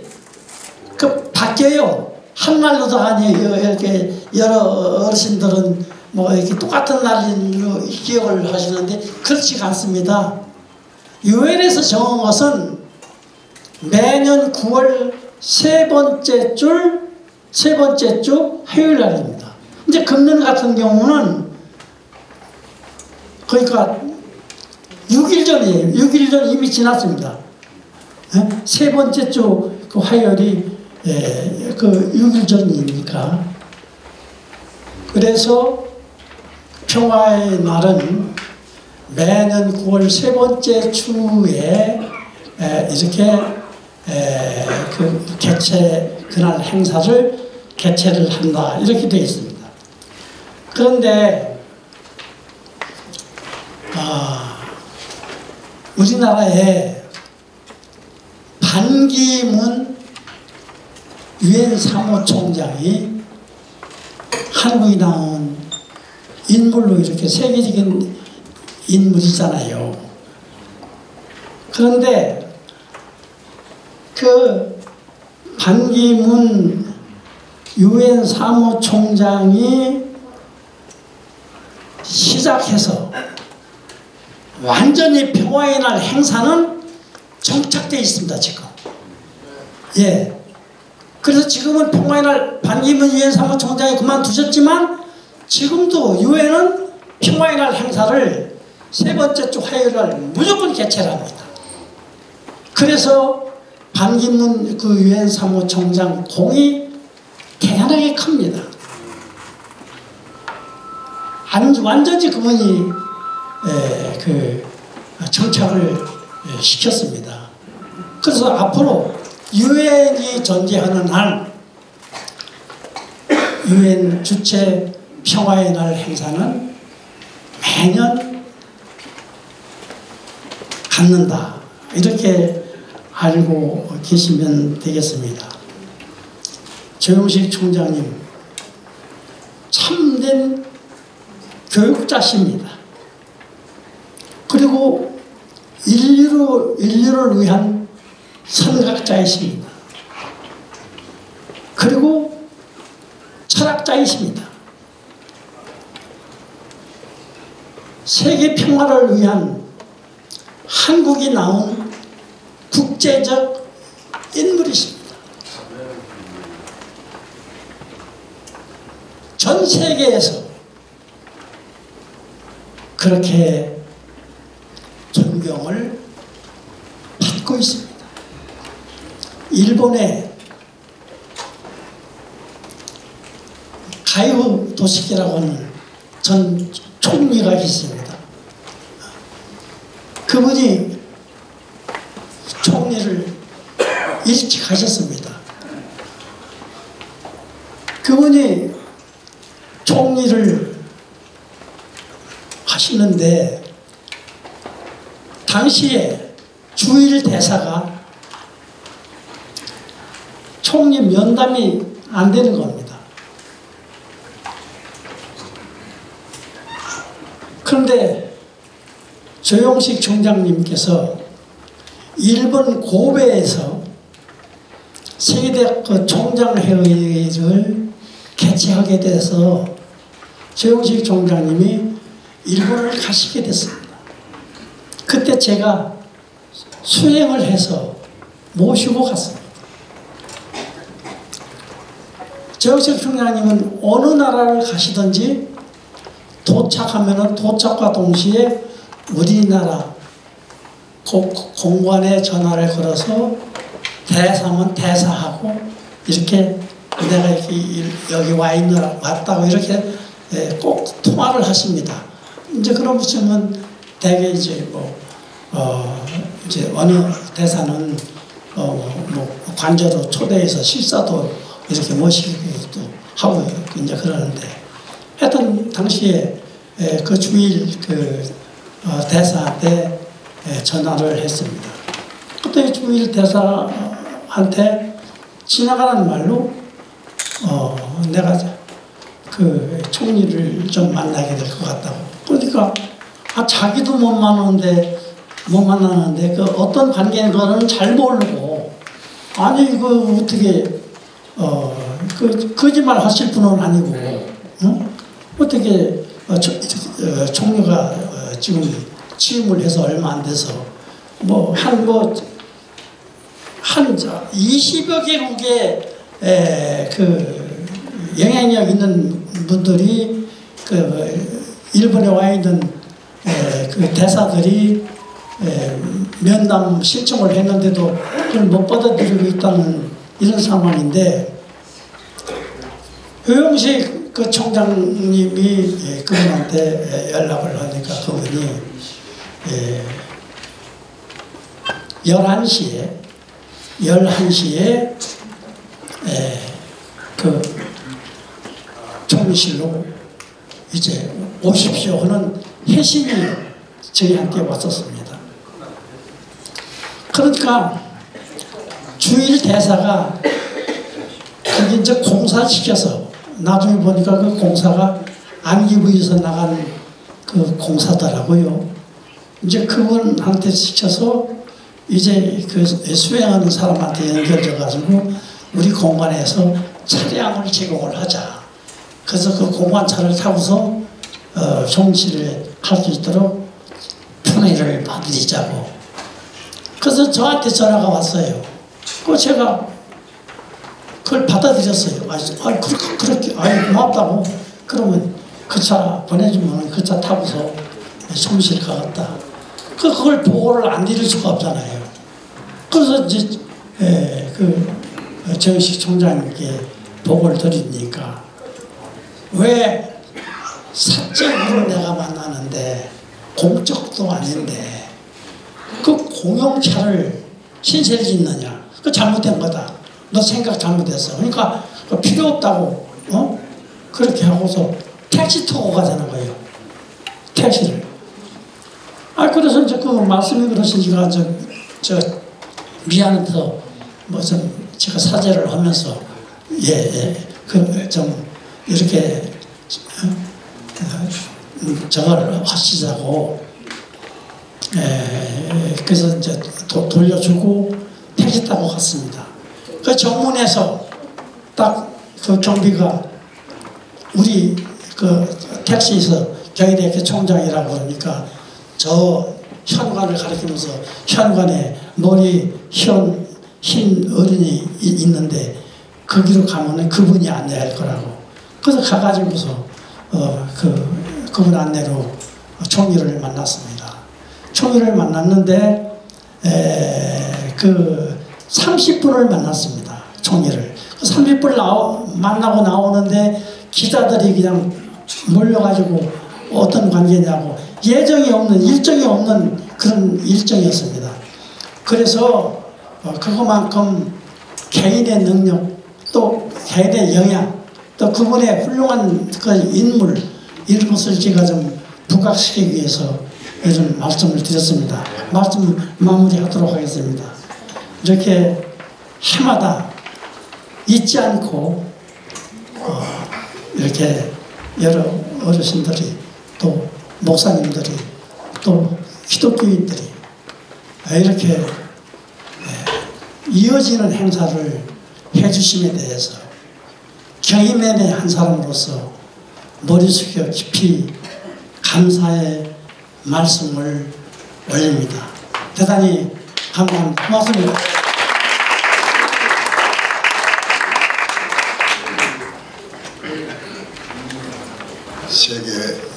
바뀌어요. 한 날로도 아니에요. 이렇게 여러 어르신들은 뭐 이렇게 똑같은 날로 기억을 하시는데 그렇지가 않습니다. 유엔에서 정한 것은 매년 9월 세 번째 주 화요일 날입니다. 이제 금년 같은 경우는 그러니까 6일 전이에요. 6일 전 이미 지났습니다. 세 번째 주 그 화요일이 그 6일 전이니까. 그래서 평화의 날은 매년 9월 세 번째 주에 이렇게 그 그날 행사를 개최를 한다. 이렇게 되어 있습니다. 그런데 우리나라에 반기문 유엔 사무총장이 한국이 나온 인물로 이렇게 세계적인 인물이잖아요. 그런데 그 반기문 유엔 사무총장이 시작해서 완전히 평화의 날 행사는 정착되어 있습니다. 지금. 그래서 지금은 평화의 날 반기문 유엔 사무총장이 그만두셨지만 지금도 유엔은 평화의 날 행사를 세 번째 주 화요일 날 무조건 개최를 합니다. 그래서 반기문 그 유엔 사무총장 공이 대단하게 큽니다. 완전히 그분이 그 정착을 시켰습니다. 그래서 앞으로 유엔이 존재하는 한 유엔 주최 평화의 날 행사는 매년 갖는다. 이렇게 알고 계시면 되겠습니다. 정용식 총장님 참된 교육자십니다. 그리고 인류를 위한 선각자이십니다. 그리고 철학자이십니다. 세계 평화를 위한 한국이 나온 국제적 인물이십니다. 전 세계에서 그렇게 존경을 받고 있습니다. 일본의 가요 도시키라고 하는 전 총리가 있습니다. 그분이 총리를 일찍 하셨습니다. 그분이 총리를 하시는데 당시에 주일 대사가 총리 면담이 안 되는 겁니다. 그런데 조용식 총장님께서 일본 고베에서 세계대학 총장회의를 개최하게 돼서 조용식 총장님이 일본을 가시게 됐습니다. 그때 제가 수행을 해서 모시고 갔습니다. 조용식 총장님은 어느 나라를 가시든지 도착하면 도착과 동시에 우리나라 공관에 전화를 걸어서 대사면 대사하고 이렇게 내가 여기 왔다고 이렇게 꼭 통화를 하십니다. 이제 그러면 대개 이제 이제 어느 대사는 관저로 초대해서 식사도 이렇게 모시기도 하고 이제 그러는데 하여튼 당시에 그 주일 대사한테 전화를 했습니다. 그때 주일 대사한테 지나가는 말로 내가 그 총리를 좀 만나게 될 것 같다고. 그러니까 자기도 못 만나는데 그 어떤 관계인 거는 잘 모르고 아니 이거 어떻게 거짓말 하실 분은 아니고 응? 어떻게 총리가 지금 취임을 해서 얼마 안 돼서 한 20여 개국의 그 영향력 있는 분들이 그 일본에 와 있는 그 대사들이 면담 신청을 했는데도 그걸 못 받아들이고 있다는 이런 상황인데 조용식 그 총장님이 그분한테 연락을 하니까 그분이 11시에 그 총리실로 이제 오십시오 하는 회신이 저희한테 왔었습니다. 그러니까 주일 대사가 그게 이제 공사시켜서 나중에 보니까 그 공사가 안기부에서 나간 그 공사더라고요. 이제 그분한테 시켜서 이제 그 수행하는 사람한테 연결돼가지고 우리 공관에서 차량을 제공을 하자. 그래서 그 공관차를 타고서 종실에 갈 수 있도록 편의를 받으자고. 그래서 저한테 전화가 왔어요. 그 제가 그걸 받아들였어요. 그렇게 고맙다고. 그러면 그 차 보내주면 그 차 타고서 종실 가겠다. 그걸 보고를 안 드릴 수가 없잖아요. 그래서 이제 조용식 총장님께 보고를 드리니까 왜 사적으로 내가 만나는데 공적도 아닌데 그 공용차를 신세를 짓느냐? 그 잘못된 거다. 너 생각 잘못했어. 그러니까 필요 없다고 그렇게 하고서 택시 타고 가자는 거예요. 택시를. 그래서 이제 그 말씀이 그러시니까 저 미안해서 좀 제가 사죄를 하면서 좀 이렇게 저걸 하시자고 그래서 이제 돌려주고 택시 타고 갔습니다. 그 정문에서 딱 그 경비가 우리 그 택시에서 경희대학교 총장이라고 그러니까 저 현관을 가리키면서 현관에 머리 흰 어른이 있는데 거기로 가면은 그분이 안내할 거라고. 그래서 가가지고서 그분 안내로 총리를 만났습니다. 총리를 만났는데 30분을 만났습니다. 총리를. 30분 만나고 나오는데 기자들이 그냥 몰려가지고 어떤 관계냐고 일정이 없는 그런 일정이었습니다. 그래서 그거만큼 개인의 능력 또 개인의 영향 또 그분의 훌륭한 그 인물 이런 것을 제가 좀 부각시키기 위해서 이런 말씀을 드렸습니다. 말씀 마무리하도록 하겠습니다. 이렇게 해마다 잊지 않고 이렇게 여러 어르신들이 또 목사님들이 또 기독교인들이 이렇게 이어지는 행사를 해주심에 대해서 경임연의 한 사람으로서 머리 숙여 깊이 감사의 말씀을 올립니다. 대단히 감사합니다. 고맙습니다.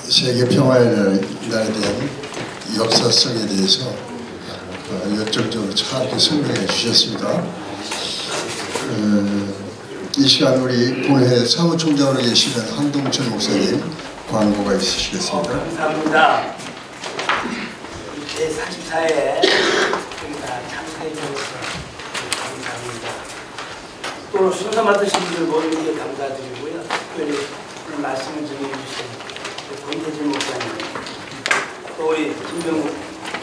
세계 평화의 날에 대한 역사성에 대해서 열정적으로 잘 설명해 주셨습니다. 이 시간 우리 본회 사무총장으로 계시는 한동철 목사님 광고가 있으시겠습니다. 감사합니다. 제44회 참석해 주셔서 감사합니다. 또 순서 맡으신 분들 모두에게 감사드리고요. 특별히 말씀을 전해주신 권태진 목사님, 또 우리 김병욱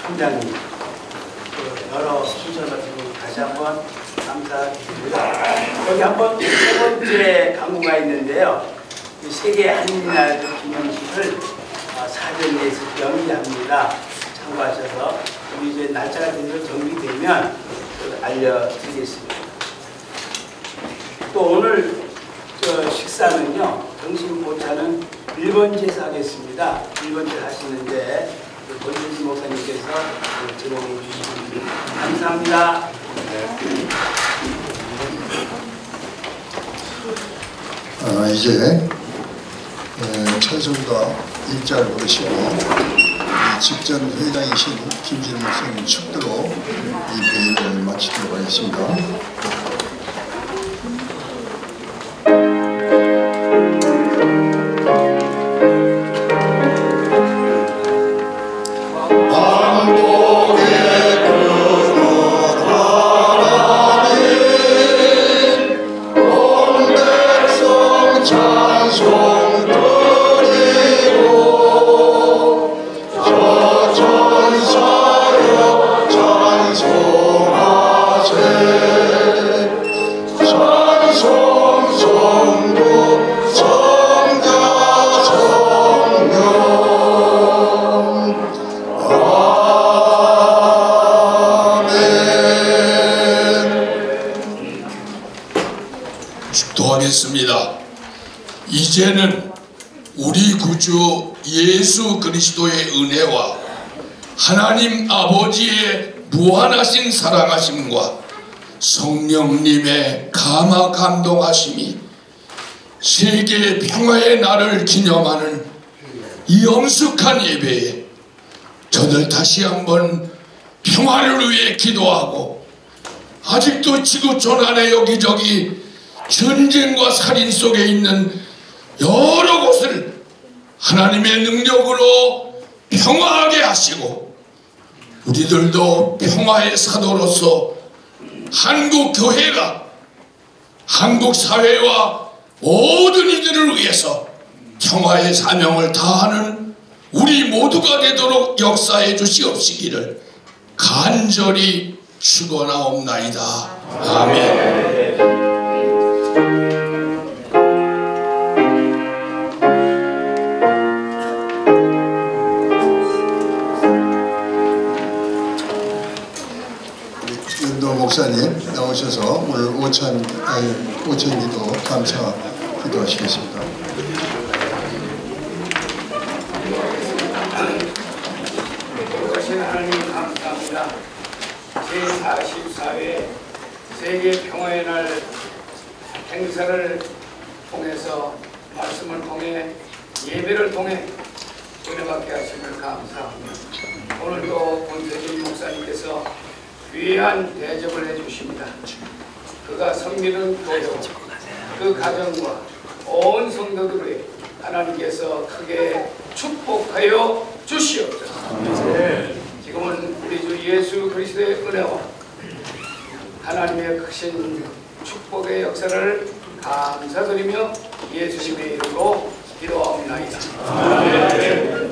총장님, 또 여러 순서를 맡은 분 다시 한번 감사드리고요. 여기 한번 세 번째 광고가 있는데요. 세계 한인날 기념식을 사전에서 연기합니다. 참고하셔서 우리 이제 날짜가 되서 정리되면 알려드리겠습니다. 또 오늘 식사는요, 정신 보차는 1번지에서 하겠습니다. 1번지 하시는데 권태진 목사님께서 제공해 주시기 감사합니다. 이제 찬송가 일자를 부르시고 직전 회장이신 김진우 목사님 축도로 이 회의를 마치도록 하겠습니다. 축도하겠습니다. 이제는 우리 구주 예수 그리스도의 은혜와 하나님 아버지의 무한하신 사랑하심과 성령님의 감화 감동하심이 세계 평화의 날을 기념하는 이 엄숙한 예배에 저들 다시 한번 평화를 위해 기도하고 아직도 지구촌 안에 여기저기 전쟁과 살인 속에 있는 여러 곳을 하나님의 능력으로 평화하게 하시고 우리들도 평화의 사도로서 한국 교회가 한국 사회와 모든 이들을 위해서 평화의 사명을 다하는 우리 모두가 되도록 역사해 주시옵시기를 간절히 축원하옵나이다. 아멘. 목사님 나오셔서 오늘 오찬 기도 감사 기도하시겠습니다. 하나님 기도합니다. 제44회 세계 평화의 날 행사를 통해서 말씀을 통해 예배를 통해 은혜받게 하심을 감사합니다. 오늘도 권세진 목사님께서 귀한 대접을 해주십니다. 그가 섬기는 교회, 그 가정과 온 성도들의 하나님께서 크게 축복하여 주시옵소서. 지금은 우리 주 예수 그리스도의 은혜와 하나님의 크신 축복의 역사를 감사드리며 예수님의 이름으로 기도하옵나이다. 아멘.